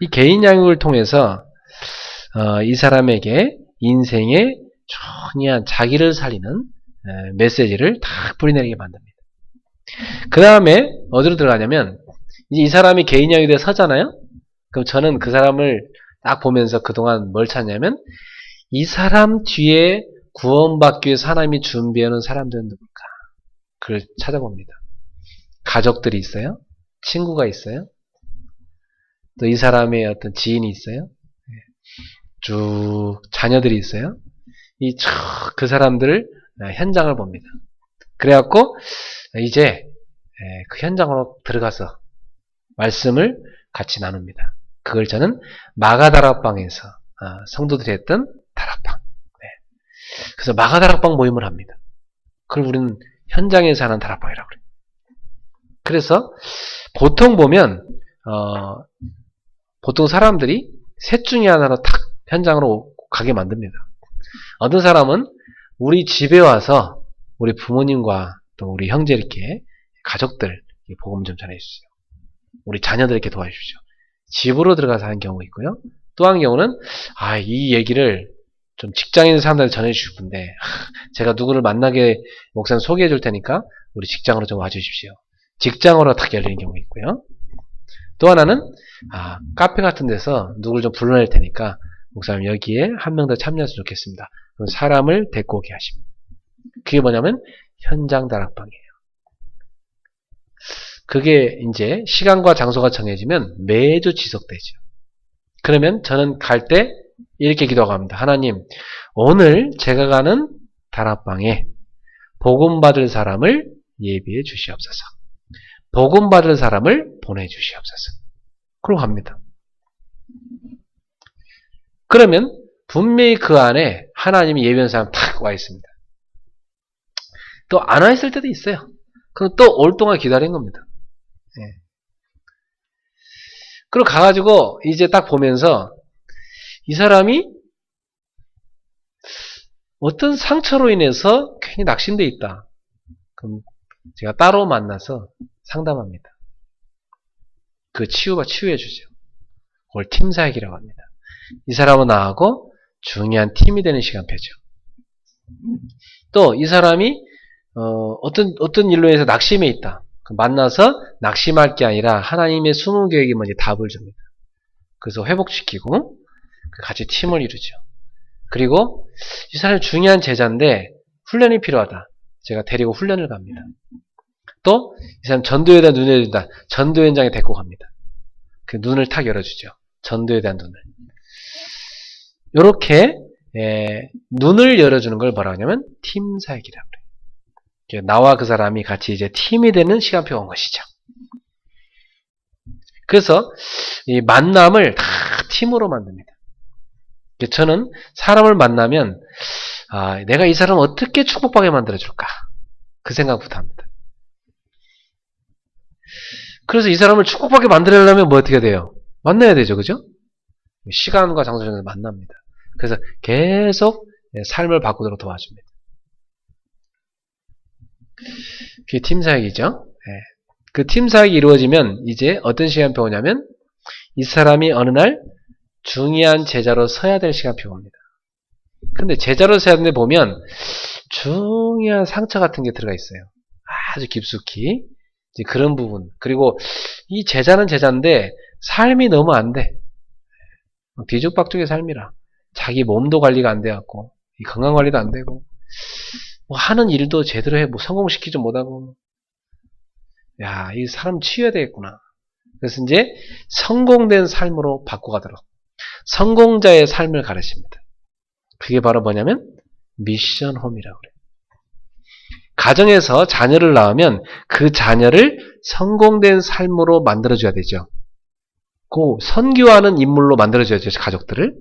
이 개인 양육을 통해서 이 사람에게 인생의 존귀한 자기를 살리는 메시지를 다 뿌리내리게 만듭니다. 그 다음에 어디로 들어가냐면 이제 이 사람이 개인 양육에 대해 서잖아요. 그럼 저는 그 사람을 딱 보면서 그동안 뭘 찾냐면 이 사람 뒤에 구원받기 위해서 하나님이 준비해놓은 사람들은 누굴까? 그걸 찾아봅니다. 가족들이 있어요? 친구가 있어요? 또 이 사람의 어떤 지인이 있어요? 쭉 자녀들이 있어요? 그 사람들을 현장을 봅니다. 그래갖고 이제 그 현장으로 들어가서 말씀을 같이 나눕니다. 그걸 저는 마가다락방에서 성도들이 했던 다락방. 그래서 마가다락방 모임을 합니다. 그걸 우리는 현장에서 하는 다락방이라고 그래요. 그래서 보통 보면 보통 사람들이 셋 중에 하나로 탁 현장으로 가게 만듭니다. 어떤 사람은 우리 집에 와서 우리 부모님과 또 우리 형제 이렇게 가족들 복음 좀 전해주십시오. 우리 자녀들에게 도와주십시오. 집으로 들어가서 하는 경우 있고요. 또 한 경우는 이 얘기를 좀 직장에 있는 사람들한테 전해주실 건데 제가 누구를 만나게 목사님 소개해 줄 테니까 우리 직장으로 좀 와주십시오. 직장으로 딱 열리는 경우 있고요. 또 하나는 카페 같은 데서 누구를 좀 불러낼 테니까 목사님 여기에 한 명 더 참여했으면 좋겠습니다. 그럼 사람을 데리고 오게 하십니다. 그게 뭐냐면 현장 다락방이에요. 그게 이제 시간과 장소가 정해지면 매주 지속되죠. 그러면 저는 갈 때 이렇게 기도합니다. 하나님, 오늘 제가 가는 다락방에 복음 받을 사람을 예비해 주시옵소서. 복음 받을 사람을 보내 주시옵소서. 그러고 갑니다. 그러면 분명히 그 안에 하나님이 예비한 사람 탁 와 있습니다. 또 안 와 있을 때도 있어요. 그럼 또 올 동안 기다린 겁니다. 그리고 가가지고 이제 딱 보면서 이 사람이 어떤 상처로 인해서 괜히 낙심돼 있다. 그럼 제가 따로 만나서 상담합니다. 그 치유해 주죠. 그걸 팀사역이라고 합니다. 이 사람은 나하고 중요한 팀이 되는 시간표죠. 또 이 사람이 어떤 일로 인해서 낙심해 있다. 만나서 낙심할 게 아니라 하나님의 숨은 계획이 뭔지 답을 줍니다. 그래서 회복시키고 같이 팀을 이루죠. 그리고 이 사람이 중요한 제자인데 훈련이 필요하다. 제가 데리고 훈련을 갑니다. 또 이 사람 전도에 대한 눈을 열린다. 전도 현장에 데리고 갑니다. 그 눈을 탁 열어주죠. 전도에 대한 눈을. 이렇게 눈을 열어주는 걸 뭐라고 하냐면 팀사역이라고 해요. 나와 그 사람이 같이 이제 팀이 되는 시간표가 온 것이죠. 그래서 이 만남을 다 팀으로 만듭니다. 저는 사람을 만나면 내가 이 사람을 어떻게 축복받게 만들어줄까? 그 생각부터 합니다. 그래서 이 사람을 축복받게 만들려면 뭐 어떻게 돼요? 만나야 되죠. 그죠? 시간과 장소 중에서 만납니다. 그래서 계속 삶을 바꾸도록 도와줍니다. 그게 팀사역이죠. 그 팀사역이 이루어지면 이제 어떤 시간표가 오냐면 이 사람이 어느 날 중요한 제자로 서야 될 시간표가 옵니다. 근데 제자로 서야 되는데 보면 중요한 상처 같은 게 들어가 있어요. 아주 깊숙이. 이제 그런 부분. 그리고 이 제자는 제자인데 삶이 너무 안 돼. 뒤죽박죽의 삶이라. 자기 몸도 관리가 안 돼갖고 건강 관리도 안 되고 뭐 하는 일도 제대로 뭐 성공시키지 못하고 이 사람 치유해야 되겠구나. 그래서 이제 성공된 삶으로 바꿔가도록 성공자의 삶을 가르칩니다. 그게 바로 뭐냐면 미션홈이라고 그래요. 가정에서 자녀를 낳으면 그 자녀를 성공된 삶으로 만들어줘야 되죠. 그 선교하는 인물로 만들어줘야죠. 가족들을.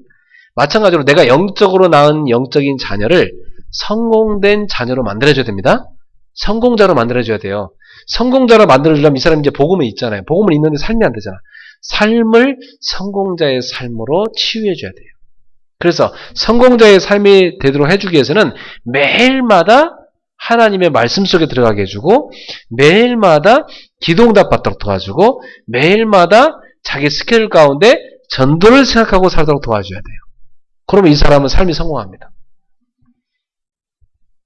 마찬가지로 내가 영적으로 낳은 영적인 자녀를 성공된 자녀로 만들어줘야 됩니다. 성공자로 만들어줘야 돼요. 성공자로 만들어주려면 이 사람이 이제 복음은 있잖아요. 복음은 있는데 삶이 안 되잖아. 삶을 성공자의 삶으로 치유해줘야 돼요. 그래서 성공자의 삶이 되도록 해주기 위해서는 매일마다 하나님의 말씀 속에 들어가게 해주고 매일마다 기도응답 받도록 도와주고 매일마다 자기 스케줄 가운데 전도를 생각하고 살도록 도와줘야 돼요. 그러면 이 사람은 삶이 성공합니다.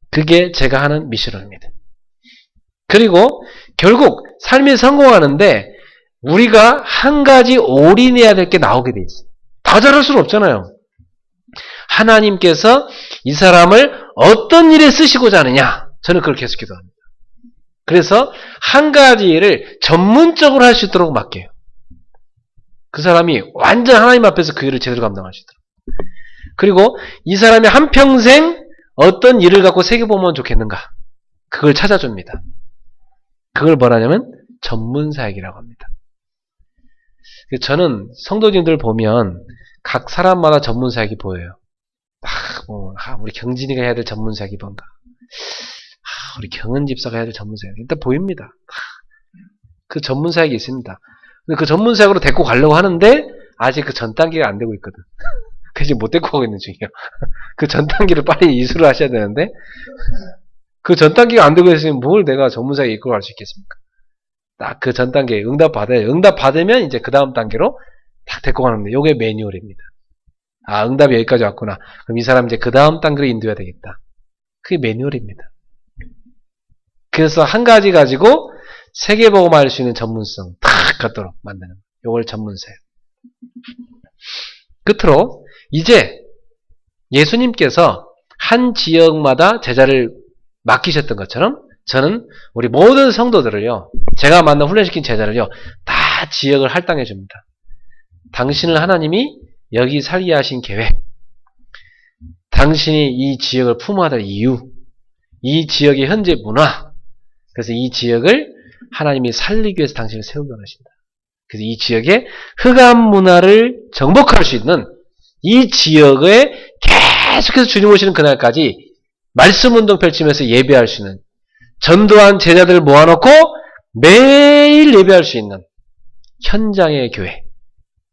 그게 제가 하는 미션입니다. 그리고 결국 삶이 성공하는데 우리가 한 가지 올인해야 될 게 나오게 돼 있어요. 다 잘할 수는 없잖아요. 하나님께서 이 사람을 어떤 일에 쓰시고자 하느냐, 저는 그걸 계속 기도합니다. 그래서 한 가지 일을 전문적으로 할 수 있도록 맡겨요. 그 사람이 완전 하나님 앞에서 그 일을 제대로 감당하시도록. 그리고 이 사람이 한평생 어떤 일을 갖고 새겨보면 좋겠는가, 그걸 찾아줍니다. 그걸 뭐라냐면 전문사역이라고 합니다. 저는 성도님들 보면 각 사람마다 전문사역이 보여요. 우리 경진이가 해야 될 전문사역이 뭔가, 우리 경은 집사가 해야 될 전문사역, 일단 보입니다. 그 전문사역이 있습니다. 근데 그 전문사역으로 데리고 가려고 하는데 아직 그 전 단계가 안 되고 있거든. 그래서 못 데리고 가고 있는 중이에요. 그 전 단계를 빨리 이수를 하셔야 되는데 그 전 단계가 안 되고 있으면 뭘 내가 전문사역에 이끌어 갈 수 있겠습니까? 딱 그 전 단계에 응답 받아요. 응답 받으면 이제 그 다음 단계로 딱 데리고 가는데, 요게 매뉴얼입니다. 응답이 여기까지 왔구나. 그럼 이 사람 이제 그 다음 단계로 인도해야 되겠다. 그게 매뉴얼입니다. 그래서 한 가지 가지고 세계복음화 할 수 있는 전문성 탁 갖도록 만드는, 요걸 전문사역. 끝으로 이제 예수님께서 한 지역마다 제자를 맡기셨던 것처럼 저는 우리 모든 성도들을요, 제가 만나 훈련시킨 제자를요, 다 지역을 할당해 줍니다. 당신을 하나님이 여기 살게 하신 계획, 당신이 이 지역을 품어야 될 이유, 이 지역의 현재 문화, 그래서 이 지역을 하나님이 살리기 위해서 당신을 세우게 하신다. 그래서 이 지역의 흑암 문화를 정복할 수 있는, 이 지역에 계속해서 주님 오시는 그날까지 말씀 운동 펼치면서 예배할 수 있는, 전도한 제자들을 모아놓고 매일 예배할 수 있는 현장의 교회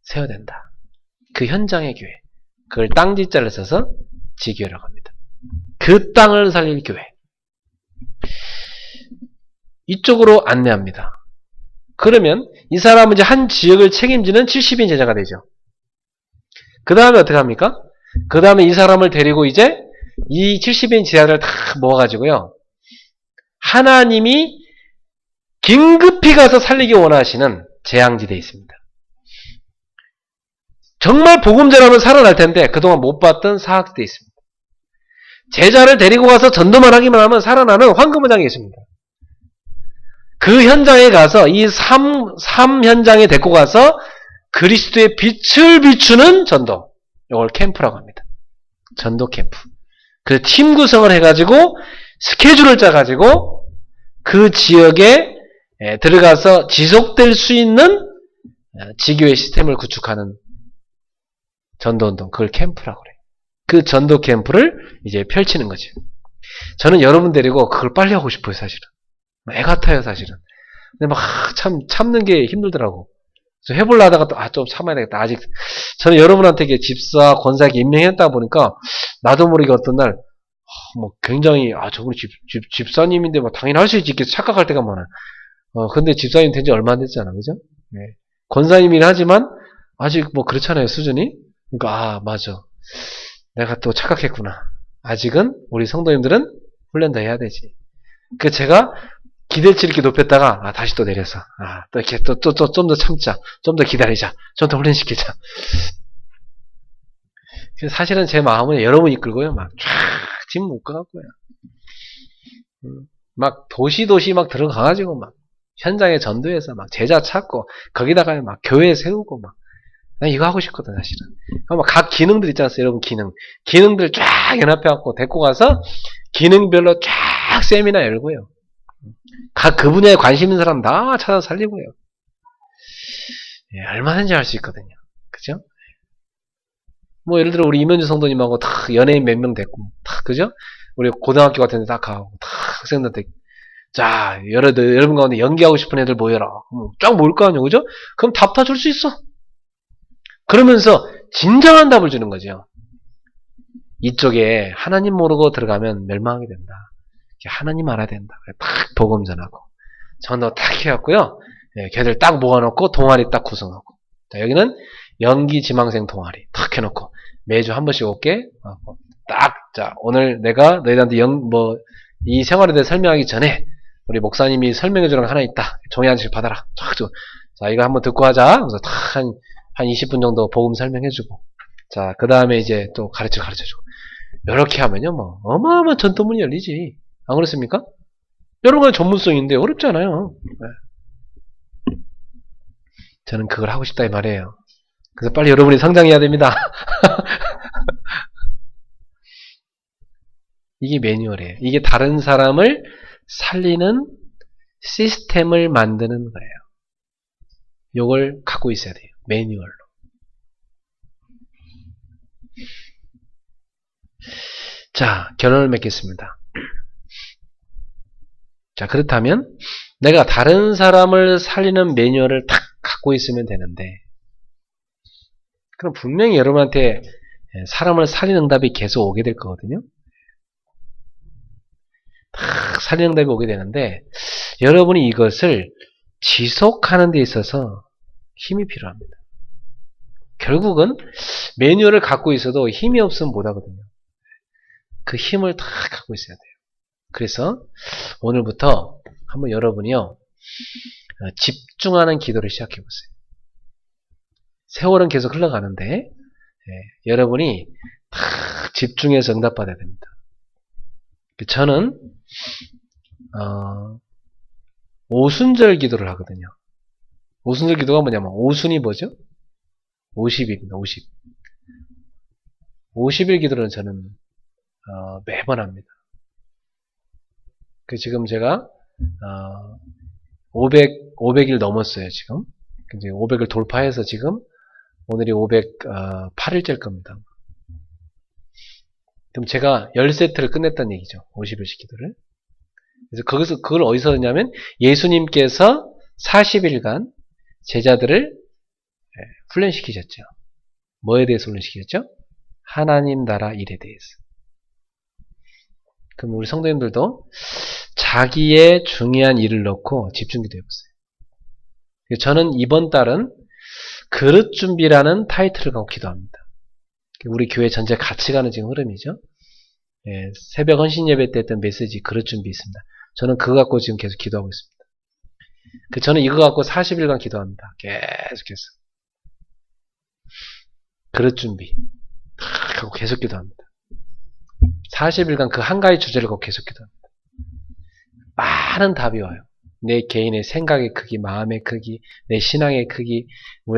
세워야 된다. 그 현장의 교회, 그걸 땅지자를 써서 지교회라고 합니다. 그 땅을 살릴 교회, 이쪽으로 안내합니다. 그러면 이 사람은 이제 한 지역을 책임지는 70인 제자가 되죠. 그 다음에 어떻게 합니까? 그 다음에 이 사람을 데리고 이제 이 70인 제자들을 다 모아가지고요, 하나님이 긴급히 가서 살리기 원하시는 재앙지대에 있습니다. 정말 복음자라면 살아날 텐데 그동안 못 봤던 사학지대에 있습니다. 제자를 데리고 가서 전도만 하기만 하면 살아나는 황금무장이 있습니다. 그 현장에 가서 이 삶 현장에 데리고 가서 그리스도의 빛을 비추는 전도, 이걸 캠프라고 합니다. 전도 캠프. 그래서 팀 구성을 해가지고 스케줄을 짜가지고 그 지역에 들어가서 지속될 수 있는 지교의 시스템을 구축하는 전도운동, 그걸 캠프라고 그래요. 그 전도 캠프를 이제 펼치는 거죠. 저는 여러분 데리고 그걸 빨리 하고 싶어요, 사실은. 애 같아요, 사실은. 근데 막 참는 게 힘들더라고. 그래서 해보려 하다가 또, 좀 참아야 되겠다. 아직, 저는 여러분한테 집사, 권사에게 임명했다 보니까, 나도 모르게 어떤 날, 굉장히, 저분이 집사님인데, 당연히 할 수 있지, 이렇게 착각할 때가 많아. 근데 집사님 된 지 얼마 안 됐잖아, 그죠? 네. 권사님이긴 하지만, 아직 그렇잖아요, 수준이. 그러니까, 맞아. 내가 또 착각했구나. 아직은, 우리 성도님들은 훈련 더 해야 되지. 제가, 기대치를 이렇게 높였다가, 다시 또 내려서, 또 이렇게 좀 더 참자. 좀 더 기다리자. 좀 더 훈련시키자. 그래서 사실은 제 마음은 여러분 이끌고요. 짐 못 가갖고요. 도시 들어가가지고 현장에 전도해서 제자 찾고, 거기다가 교회 세우고 난 이거 하고 싶거든, 사실은. 각 기능들 있지 않습니까? 여러분, 기능들 쫙 연합해갖고 데리고 가서, 기능별로 쫙 세미나 열고요. 그 분야에 관심 있는 사람 다 찾아서 살리고요. 얼마든지 할 수 있거든요. 그죠? 예를 들어, 우리 이면주 성도님하고 연예인 몇 명 됐고, 그죠? 우리 고등학교 같은 데 다 가고, 학생들한테, 자, 여러분 가운데 연기하고 싶은 애들 모여라. 쫙 모일 거 아니에요, 그죠? 그럼 답 다 줄 수 있어. 그러면서, 진정한 답을 주는 거죠. 이쪽에 하나님 모르고 들어가면 멸망하게 된다. 하나님 알아야 된다. 딱 복음 전하고 전도 딱 해갖고요. 걔들 딱 모아놓고 동아리 딱 구성하고. 자, 여기는 연기 지망생 동아리 딱 해놓고 매주 한 번씩 올게. 자, 오늘 내가 너희들한테 이 생활에 대해 설명하기 전에 우리 목사님이 설명해주는 거 하나 있다. 종이 한 장씩 받아라. 자, 이거 한번 듣고 하자. 그래서 한 20분 정도 복음 설명해주고. 자, 그 다음에 이제 또 가르쳐주고. 이렇게 하면요, 어마어마한 전도문이 열리지. 안 그렇습니까? 여러 가지 전문성인데 어렵지 않아요. 네. 저는 그걸 하고 싶다 이 말이에요. 그래서 빨리 여러분이 성장해야 됩니다. 이게 매뉴얼이에요. 이게 다른 사람을 살리는 시스템을 만드는 거예요. 이걸 갖고 있어야 돼요. 매뉴얼로. 자, 결론을 맺겠습니다. 자, 그렇다면 내가 다른 사람을 살리는 매뉴얼을 딱 갖고 있으면 되는데, 그럼 분명히 여러분한테 사람을 살리는 응답이 계속 오게 될 거거든요. 딱 살리는 응답이 오게 되는데, 여러분이 이것을 지속하는 데 있어서 힘이 필요합니다. 결국은 매뉴얼을 갖고 있어도 힘이 없으면 못하거든요. 그 힘을 다 갖고 있어야 돼요. 그래서 오늘부터 한번 여러분이요, 집중하는 기도를 시작해 보세요. 세월은 계속 흘러가는데 여러분이 다 집중해서 응답받아야 됩니다. 저는 오순절 기도를 하거든요. 오순절 기도가 뭐냐면, 오순이 뭐죠? 50일입니다. 50. 50일 기도를 저는 매번 합니다. 지금 제가 500일 넘었어요. 지금 이제 500을 돌파해서 지금 오늘이 508일째일 겁니다. 그럼 제가 10세트를 끝냈다는 얘기죠. 50일씩 기도를. 그래서 그걸 어디서 했냐면, 예수님께서 40일간 제자들을 훈련시키셨죠. 뭐에 대해서 훈련시키셨죠? 하나님 나라 일에 대해서. 그럼 우리 성도님들도 자기의 중요한 일을 넣고 집중기도 해보세요. 저는 이번 달은 그릇 준비라는 타이틀을 갖고 기도합니다. 우리 교회 전체 같이 가는 지금 흐름이죠. 새벽 헌신 예배 때 했던 메시지 그릇 준비 있습니다. 저는 그거 갖고 지금 계속 기도하고 있습니다. 저는 이거 갖고 40일간 기도합니다. 계속해서. 그릇 준비. 하고 계속 기도합니다. 40일간 그 한 가지 주제를 갖고 계속 기도합니다. 많은 답이 와요. 내 개인의 생각의 크기, 마음의 크기, 내 신앙의 크기,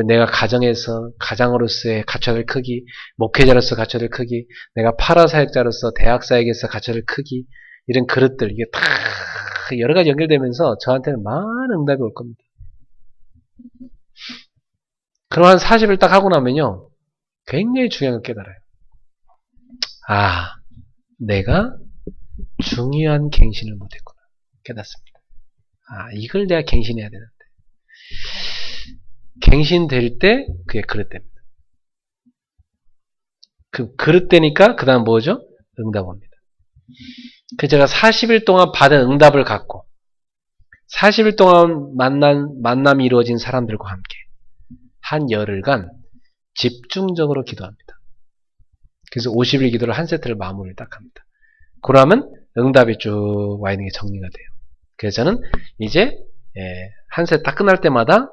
내가 가장으로서의 갖춰야 될 크기, 목회자로서 갖춰야 될 크기, 내가 파라사역자로서 대학사역에서 갖춰야 될 크기, 이런 그릇들, 이게 다 여러 가지 연결되면서 저한테는 많은 응답이 올 겁니다. 그럼 한 40일 딱 하고 나면요. 굉장히 중요한 걸 깨달아요. 아, 내가 중요한 갱신을 못했구나. 깨닫습니다. 아, 이걸 내가 갱신해야 되는데. 갱신될 때 그게 그릇됩니다. 그 그릇되니까 그 다음 뭐죠? 응답 옵니다. 그 제가 40일 동안 받은 응답을 갖고 40일 동안 만남이 이루어진 사람들과 함께 한 열흘간 집중적으로 기도합니다. 그래서 50일 기도를 한 세트를 마무리를 딱 합니다. 그러면 응답이 쭉 와 있는 게 정리가 돼요. 그래서 저는 이제 한 세트 딱 끝날 때마다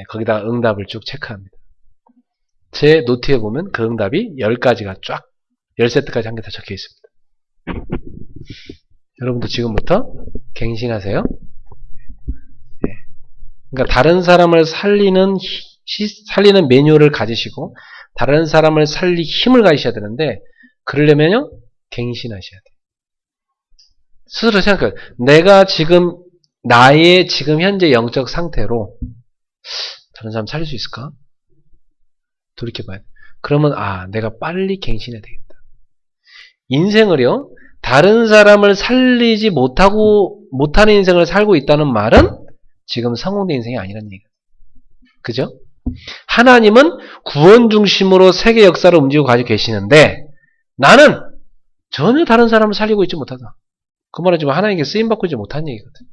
거기다가 응답을 쭉 체크합니다. 제 노트에 보면 그 응답이 10가지가 쫙 10세트까지 한 개 다 적혀 있습니다. 여러분도 지금부터 갱신하세요. 그러니까 다른 사람을 살리는 매뉴얼을 가지시고 다른 사람을 살릴 힘을 가지셔야 되는데 그러려면요 갱신하셔야 돼요. 스스로 생각해요. 내가 지금 나의 지금 현재 영적 상태로 다른 사람 살릴 수 있을까? 돌이켜봐야 돼. 그러면 내가 빨리 갱신해야 되겠다. 인생을요 다른 사람을 살리지 못하는 인생을 살고 있다는 말은 지금 성공된 인생이 아니라는 얘기예요. 그죠? 하나님은 구원 중심으로 세계 역사를 움직이고 가지고 계시는데 나는 전혀 다른 사람을 살리고 있지 못하다. 그 말은 지금 하나님께 쓰임받고 있지 못한 얘기거든.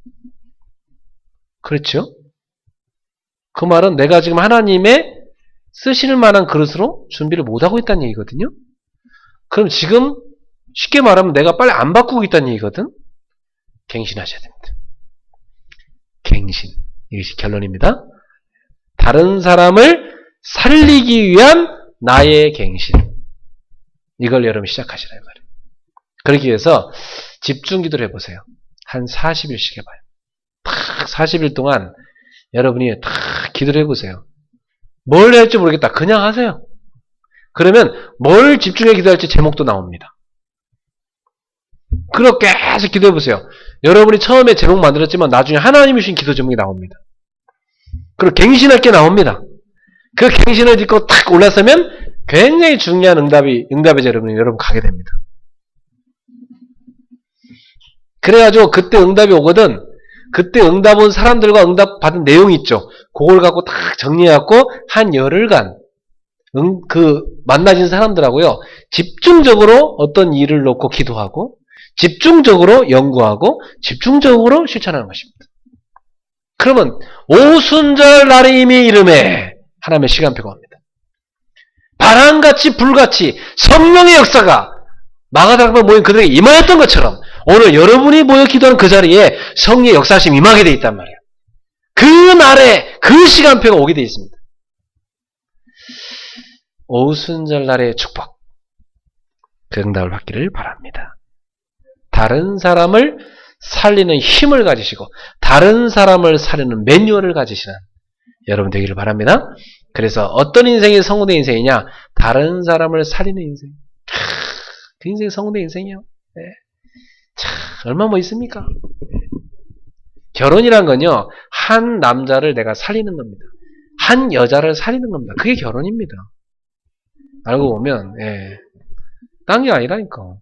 그렇죠? 그 말은 내가 지금 하나님의 쓰실 만한 그릇으로 준비를 못하고 있다는 얘기거든요. 그럼 지금 쉽게 말하면 내가 빨리 안 바꾸고 있다는 얘기거든. 갱신하셔야 됩니다. 갱신. 이것이 결론입니다. 다른 사람을 살리기 위한 나의 갱신. 이걸 여러분 시작하시라 이 말이에요. 그러기 위해서 집중 기도를 해보세요. 한 40일씩 해봐요. 딱 40일 동안 여러분이 딱 기도를 해보세요. 뭘 해야 할지 모르겠다. 그냥 하세요. 그러면 뭘 집중해 기도할지 제목도 나옵니다. 그렇게 계속 기도해보세요. 여러분이 처음에 제목 만들었지만 나중에 하나님이 주신 기도 제목이 나옵니다. 그리고 갱신할 게 나옵니다. 그 갱신을 딛고 탁 올라서면 굉장히 중요한 응답의 여러분 가게 됩니다. 그래가지고 그때 응답이 오거든. 그때 응답 온 사람들과 응답 받은 내용이 있죠. 그걸 갖고 딱 정리해갖고 한 열흘간 만나진 사람들하고요. 집중적으로 어떤 일을 놓고 기도하고 집중적으로 연구하고 집중적으로 실천하는 것입니다. 그러면 오순절 날이 이미 이름에 하나님의 시간표가 옵니다. 바람같이 불같이 성령의 역사가 마가다락방 모인 그들에게 임하였던 것처럼 오늘 여러분이 모여 기도하는 그 자리에 성령의 역사심이 임하게 되어 있단 말이에요. 그 날에 그 시간표가 오게 되어 있습니다. 오순절 날의 축복, 그 응답을 받기를 바랍니다. 다른 사람을 살리는 힘을 가지시고 다른 사람을 살리는 매뉴얼을 가지시는 여러분 되기를 바랍니다. 그래서 어떤 인생이 성공된 인생이냐? 다른 사람을 살리는 인생. 그 인생이 성공된 인생이에요. 네. 얼마 뭐 있습니까? 결혼이란 건요, 한 남자를 내가 살리는 겁니다. 한 여자를 살리는 겁니다. 그게 결혼입니다. 알고 보면, 딴 게 아니라니까.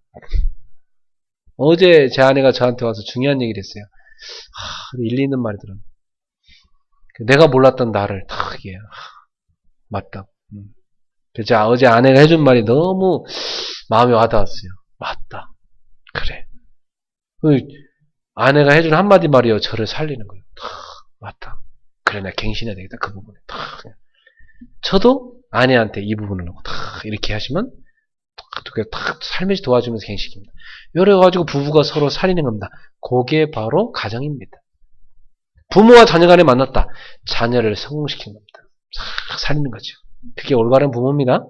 어제 제 아내가 저한테 와서 중요한 얘기를 했어요. 일리 있는 말이 들어. 내가 몰랐던 나를 딱 이게 맞다. 그래서 어제 아내가 해준 말이 너무 마음에 와닿았어요. 맞다. 그래. 아내가 해준 한마디 말이요. 저를 살리는 거예요. 맞다. 그래, 내가 갱신해야 되겠다. 그 부분에. 저도 아내한테 이 부분을 놓고 이렇게 하시면 딱 살며시 도와주면서 갱신입니다. 이래가지고 부부가 서로 살리는 겁니다. 그게 바로 가정입니다. 부모와 자녀 간에 만났다. 자녀를 성공시키는 겁니다. 살리는 거죠. 그게 올바른 부모입니다.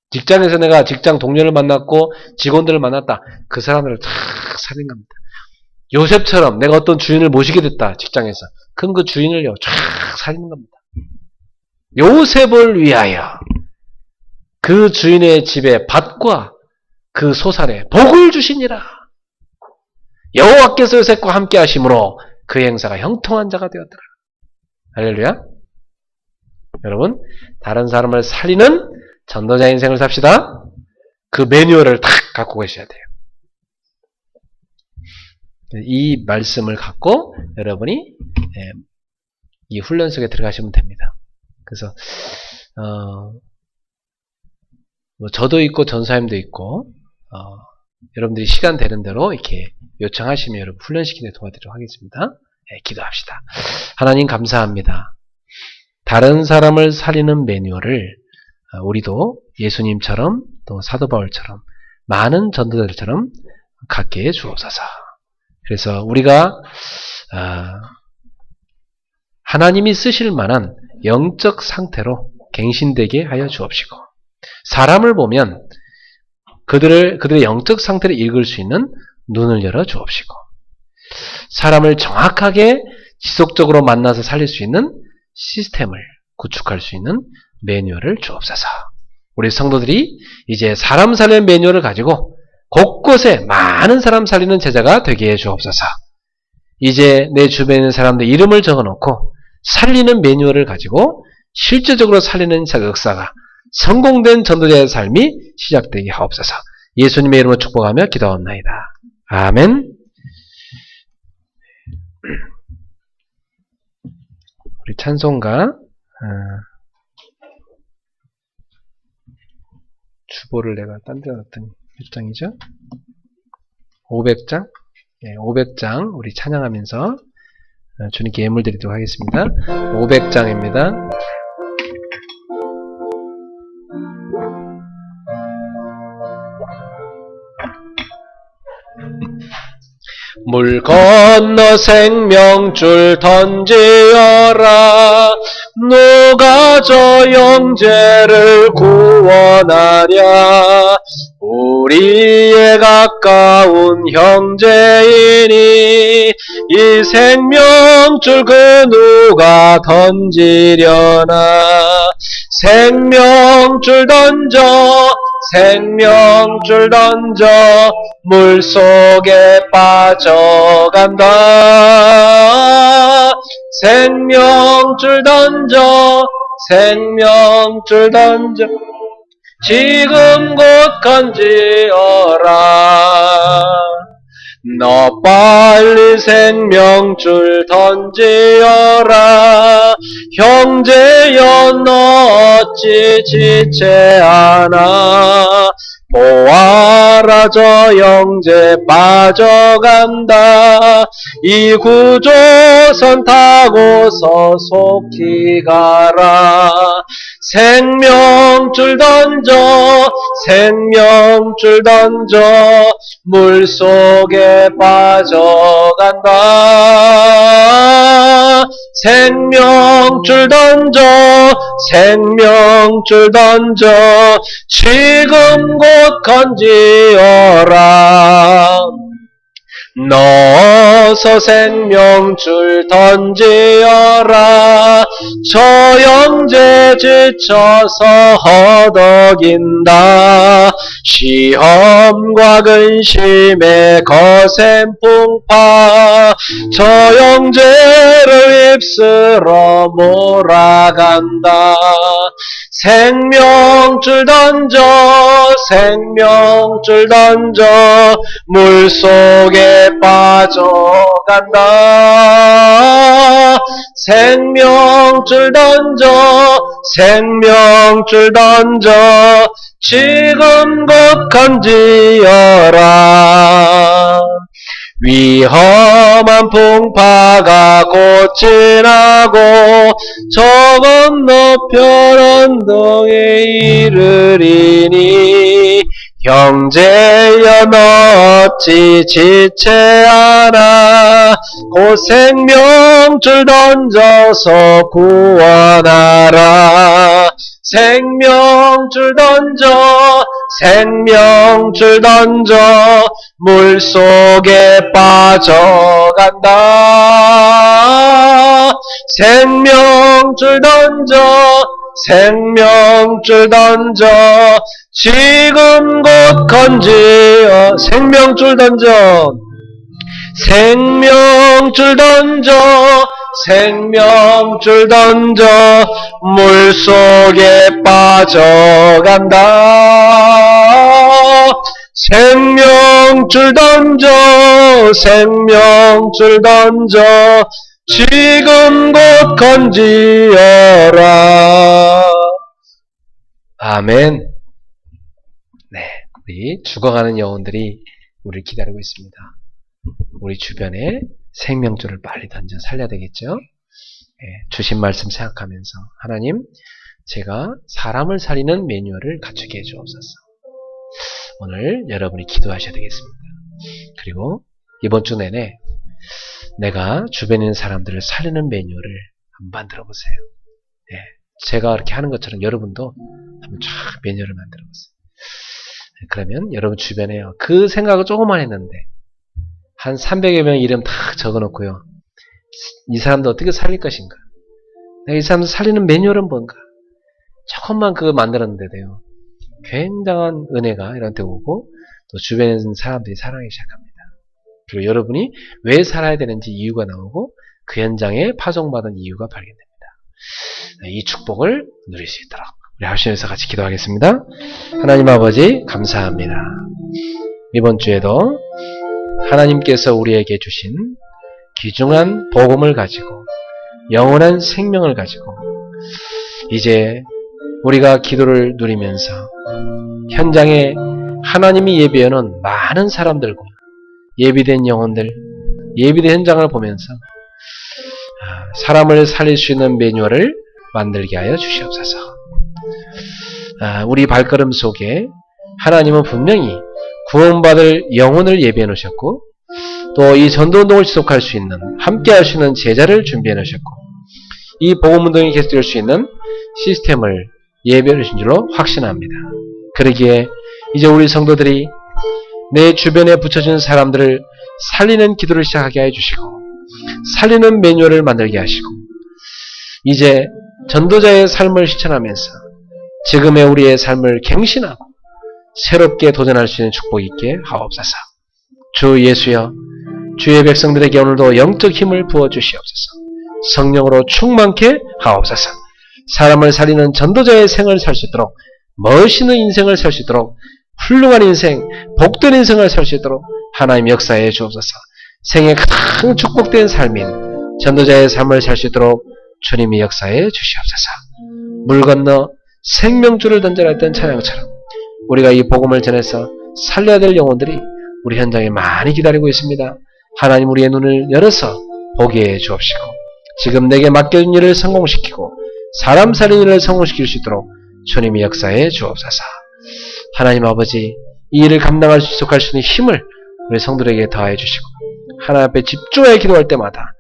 직장에서 내가 직장 동료를 만났고 직원들을 만났다. 그 사람들을 탁 살리는 겁니다. 요셉처럼 내가 어떤 주인을 모시게 됐다. 직장에서. 그럼 그 주인을요. 쫙 살리는 겁니다. 요셉을 위하여 그 주인의 집에 밭과 그 소산에 복을 주시니라. 여호와께서 요셉과 함께 하심으로 그 행사가 형통한 자가 되었더라. 할렐루야. 여러분, 다른 사람을 살리는 전도자 인생을 삽시다. 그 매뉴얼을 딱 갖고 계셔야 돼요. 이 말씀을 갖고 여러분이 이 훈련 속에 들어가시면 됩니다. 그래서 뭐 저도 있고 전사님도 있고 여러분들이 시간 되는 대로 이렇게 요청하시면 여러분 훈련시키는 데 도와드리도록 하겠습니다. 기도합시다. 하나님 감사합니다. 다른 사람을 살리는 매뉴얼을 우리도 예수님처럼 또 사도 바울처럼 많은 전도자들처럼 갖게 해 주옵소서. 그래서 우리가 하나님이 쓰실 만한 영적 상태로 갱신되게 하여 주옵시고, 사람을 보면 그들의 영적 상태를 읽을 수 있는 눈을 열어 주옵시고, 사람을 정확하게 지속적으로 만나서 살릴 수 있는 시스템을 구축할 수 있는 매뉴얼을 주옵소서. 우리 성도들이 이제 사람 살리는 매뉴얼을 가지고 곳곳에 많은 사람 살리는 제자가 되게 해 주옵소서. 이제 내 주변에 있는 사람들 이름을 적어놓고 살리는 매뉴얼을 가지고 실제적으로 살리는 역사가 성공된 전도자의 삶이 시작되게 하옵소서. 예수님의 이름으로 축복하며 기도하옵나이다. 아멘. 우리 찬송가 주보를 내가 딴 데 놨더니 몇 장이죠? 500장? 네, 500장 우리 찬양하면서 주님께 예물 드리도록 하겠습니다. 500장입니다. 물 건너 생명줄 던지어라. 누가 저 영재를 구원하랴. 우리의 가까운 형제이니 이 생명줄 그 누가 던지려나. 생명줄 던져, 생명줄 던져, 물속에 빠져간다. 생명줄 던져, 생명줄 던져, 지금 곧 건지어라. 너 빨리 생명줄 던지어라. 형제여 너 어찌 지체하나. 보아라 저 형제 빠져간다. 이 구조선 타고서 속히 가라. 생명줄 던져, 생명줄 던져, 물속에 빠져간다. 생명줄 던져, 생명줄 던져, 지금 곧 건지어라. 넣어서 생명줄 던지어라. 저 형제 지쳐서 허덕인다. 시험과 근심의 거센 풍파 저 형제를 휩쓸어 몰아간다. 생명줄 던져, 생명줄 던져, 물속에 빠져간다. 생명줄 던져, 생명줄 던져, 지금 곧 건지어라. 위험한 풍파가 곧 지나고 저 건너편 언덕에 이르리니 형제여 너 어찌 지체하나. 곧 생명줄 던져서 구원하라. 생명줄 던져, 생명줄 던져, 물속에 빠져간다. 생명줄 던져, 생명줄 던져, 지금 곧 건지어. 생명줄 던져, 생명줄 던져 생명줄 던져 물속에 빠져간다. 생명줄 던져 생명줄 던져 지금 곧 건지어라. 아멘. 네, 우리 죽어가는 영혼들이 우리를 기다리고 있습니다. 우리 주변에 생명줄을 빨리 던져 살려야 되겠죠? 네, 주신 말씀 생각하면서 하나님, 제가 사람을 살리는 매뉴얼을 갖추게 해주옵소서. 오늘 여러분이 기도하셔야 되겠습니다. 그리고 이번 주 내내 내가 주변에 있는 사람들을 살리는 매뉴얼을 한번 만들어 보세요. 네, 제가 이렇게 하는 것처럼 여러분도 한번 쫙 매뉴얼을 만들어 보세요. 네, 그러면 여러분 주변에 그 생각을 조금만 했는데 한 300여 명 이름 다 적어놓고요. 이 사람도 어떻게 살릴 것인가? 내가 이 사람도 살리는 매뉴얼은 뭔가? 조금만 그거 만들었는데 돼요. 굉장한 은혜가 이런데 오고 또 주변에 있는 사람들이 사랑하기 시작합니다. 그리고 여러분이 왜 살아야 되는지 이유가 나오고 그 현장에 파송받은 이유가 발견됩니다. 이 축복을 누릴 수 있도록 우리 하시면서 같이 기도하겠습니다. 하나님 아버지 감사합니다. 이번 주에도 하나님께서 우리에게 주신 귀중한 복음을 가지고 영원한 생명을 가지고 이제 우리가 기도를 누리면서 현장에 하나님이 예비해놓은 많은 사람들과 예비된 영혼들, 예비된 현장을 보면서 사람을 살릴 수 있는 매뉴얼을 만들게 하여 주시옵소서. 우리 발걸음 속에 하나님은 분명히 구원받을 영혼을 예비해 놓으셨고 또 이 전도운동을 지속할 수 있는 함께 할 수 있는 제자를 준비해 놓으셨고 이 복음운동이 계속될 수 있는 시스템을 예비해 놓으신 줄로 확신합니다. 그러기에 이제 우리 성도들이 내 주변에 붙여진 사람들을 살리는 기도를 시작하게 해주시고 살리는 매뉴얼을 만들게 하시고 이제 전도자의 삶을 실천하면서 지금의 우리의 삶을 갱신하고 새롭게 도전할 수 있는 축복이 있게 하옵소서. 주 예수여, 주의 백성들에게 오늘도 영적 힘을 부어주시옵소서. 성령으로 충만케 하옵소서. 사람을 살리는 전도자의 생을 살 수 있도록 멋있는 인생을 살 수 있도록 훌륭한 인생, 복된 인생을 살 수 있도록 하나님 역사해 주옵소서. 생에 가장 축복된 삶인 전도자의 삶을 살 수 있도록 주님이 역사해 주시옵소서. 물 건너 생명줄을 던져라 했던 찬양처럼 우리가 이 복음을 전해서 살려야 될 영혼들이 우리 현장에 많이 기다리고 있습니다. 하나님 우리의 눈을 열어서 보게 해 주옵시고 지금 내게 맡겨진 일을 성공시키고 사람 살리는 일을 성공시킬 수 있도록 주님이 역사해 주옵소서. 하나님 아버지 이 일을 감당할 수 지속할 수 있는 힘을 우리 성도들에게 더해 주시고 하나님 앞에 집중하여 기도할 때마다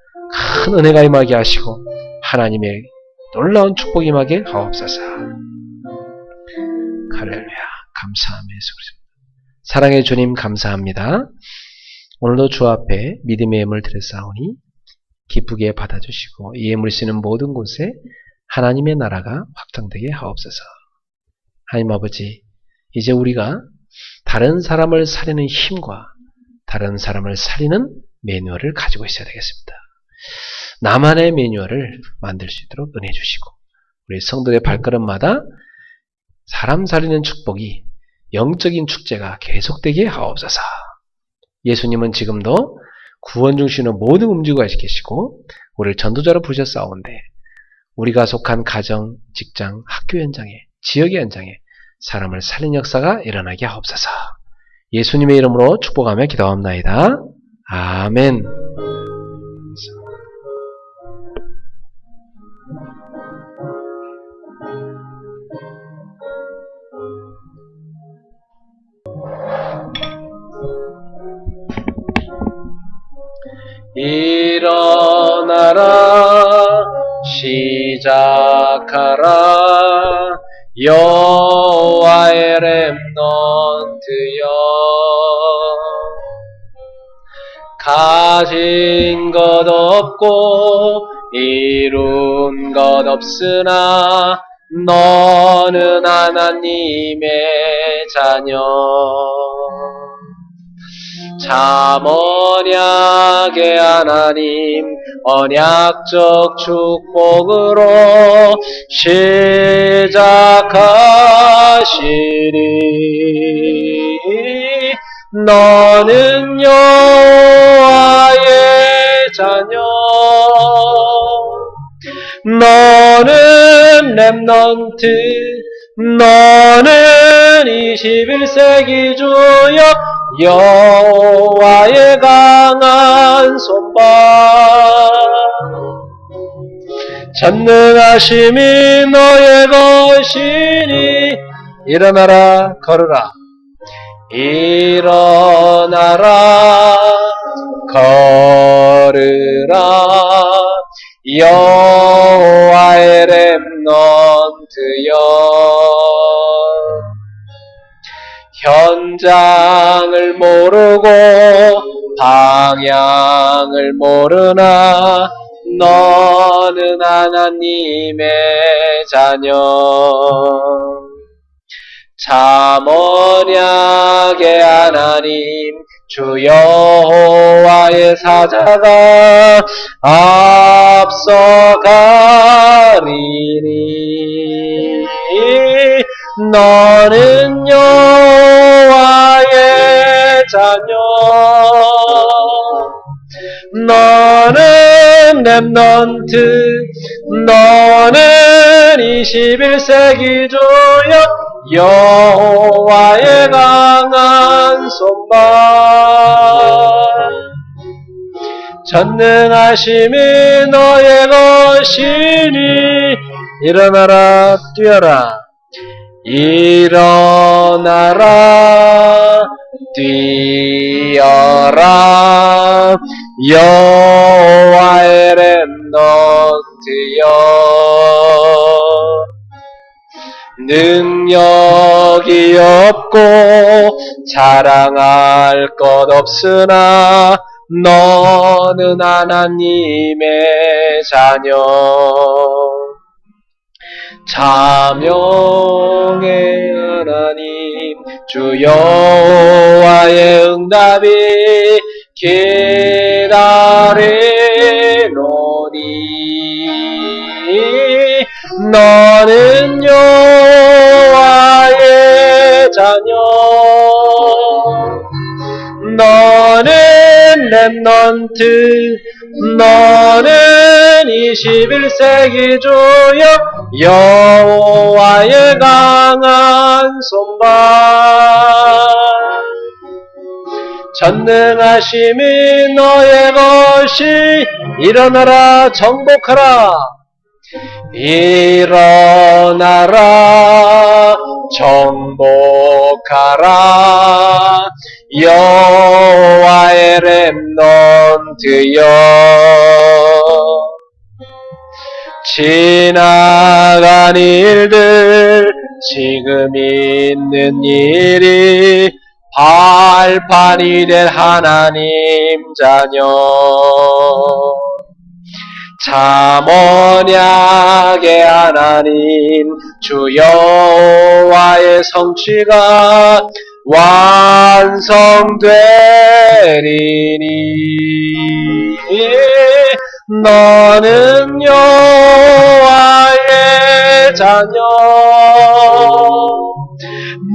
큰 은혜가 임하게 하시고 하나님의 놀라운 축복이 임하게 하옵소서. 할렐루야. 감사합니다. 예수 그리스도. 사랑의 주님 감사합니다. 오늘도 주 앞에 믿음의 예물 드렸사오니 기쁘게 받아주시고 이 예물을 쓰는 모든 곳에 하나님의 나라가 확장되게 하옵소서. 하나님 아버지 이제 우리가 다른 사람을 살리는 힘과 다른 사람을 살리는 매뉴얼을 가지고 있어야 되겠습니다. 나만의 매뉴얼을 만들 수 있도록 은혜 주시고 우리 성도의 발걸음마다 사람 살리는 축복이 영적인 축제가 계속되게 하옵소서. 예수님은 지금도 구원 중심으로 모든 움직이고 계시고 우리를 전도자로 부르셨사온데 우리가 속한 가정, 직장, 학교 현장에 지역의 현장에 사람을 살린 역사가 일어나게 하옵소서. 예수님의 이름으로 축복하며 기도합나이다. 아멘. 일어나라 시작하라 여호와의 렘넌트여 가진 것 없고 이룬 것 없으나 너는 하나님의 자녀 참 언약의 하나님 언약적 축복으로 시작하시리. 너는 여호와의 자녀, 너는 렘넌트, 너는 21세기 주역 여호와의 강한 손발, 전능하심이 너의 것이니 일어나라 걸으라, 일어나라 걸으라. 여호와의 렘넌트여, 현장을 모르고 방향을 모르나 너는 하나님의 자녀. 참 언약의 하나님 주 여호와의 사자가 앞서가리니. 너는 여호와의 자녀, 너는 렘넌트, 너는 21세기 주역 여호와의 강한 손발, 전능하심이 너의 것이니 일어나라 뛰어라, 일어나라 뛰어라. 여호와의 렘넌트여, 능력이 없고 자랑할 것 없으나 너는 하나님의 자녀. 자명의 하나님 주 여호와의 응답이 기다리노니. 너는 여호와의 자녀, 너는 렘넌트, 너는 21세기 주역 여호와의 강한 손발, 전능하심이 너의 것이 일어나라 정복하라, 일어나라 정복하라. 여호와의 렘넌트여, 지나간 일들 지금 있는 일이 발판이 될 하나님 자녀. 참 언약의 하나님 주 여호와의 성취가 완성되리니. 너는 여호와의 자녀,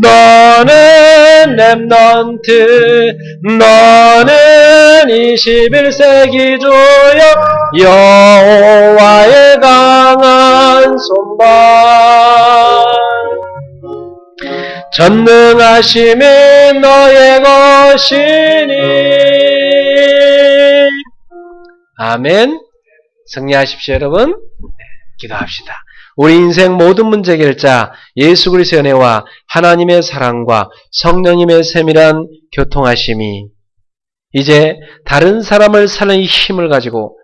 너는 렘넌트, 너는 21세기 주역 여호와의 강한 손발, 전능하심이 너의 것이니. 아멘. 승리하십시오 여러분. 기도합시다. 우리 인생 모든 문제 결자 예수 그리스도의 은혜와 하나님의 사랑과 성령님의 세밀한 교통하심이 이제 다른 사람을 사는 힘을 가지고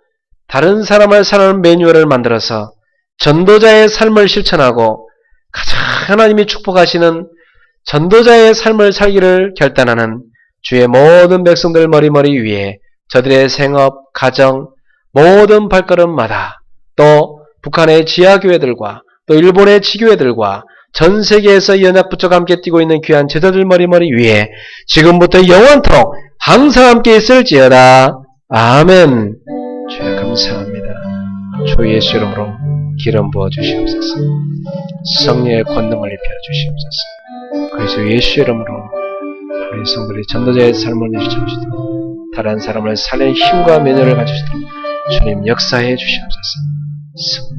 다른 사람을 사는 매뉴얼을 만들어서 전도자의 삶을 실천하고 가장 하나님이 축복하시는 전도자의 삶을 살기를 결단하는 주의 모든 백성들 머리머리 위에 저들의 생업, 가정, 모든 발걸음마다 또 북한의 지하교회들과 또 일본의 지교회들과 전 세계에서 연합부처가 함께 뛰고 있는 귀한 제자들 머리머리 위에 지금부터 영원토록 항상 함께 있을지어다. 아멘. 주여 감사합니다. 주 예수 이름으로 기름 부어 주시옵소서. 성령의 권능을 입혀 주시옵소서. 그래서 예수 이름으로 우리 성도들이 전도자의 삶을 내주시도록 다른 사람을 살릴 힘과 면허를 가지시도록 주님 역사해 주시옵소서.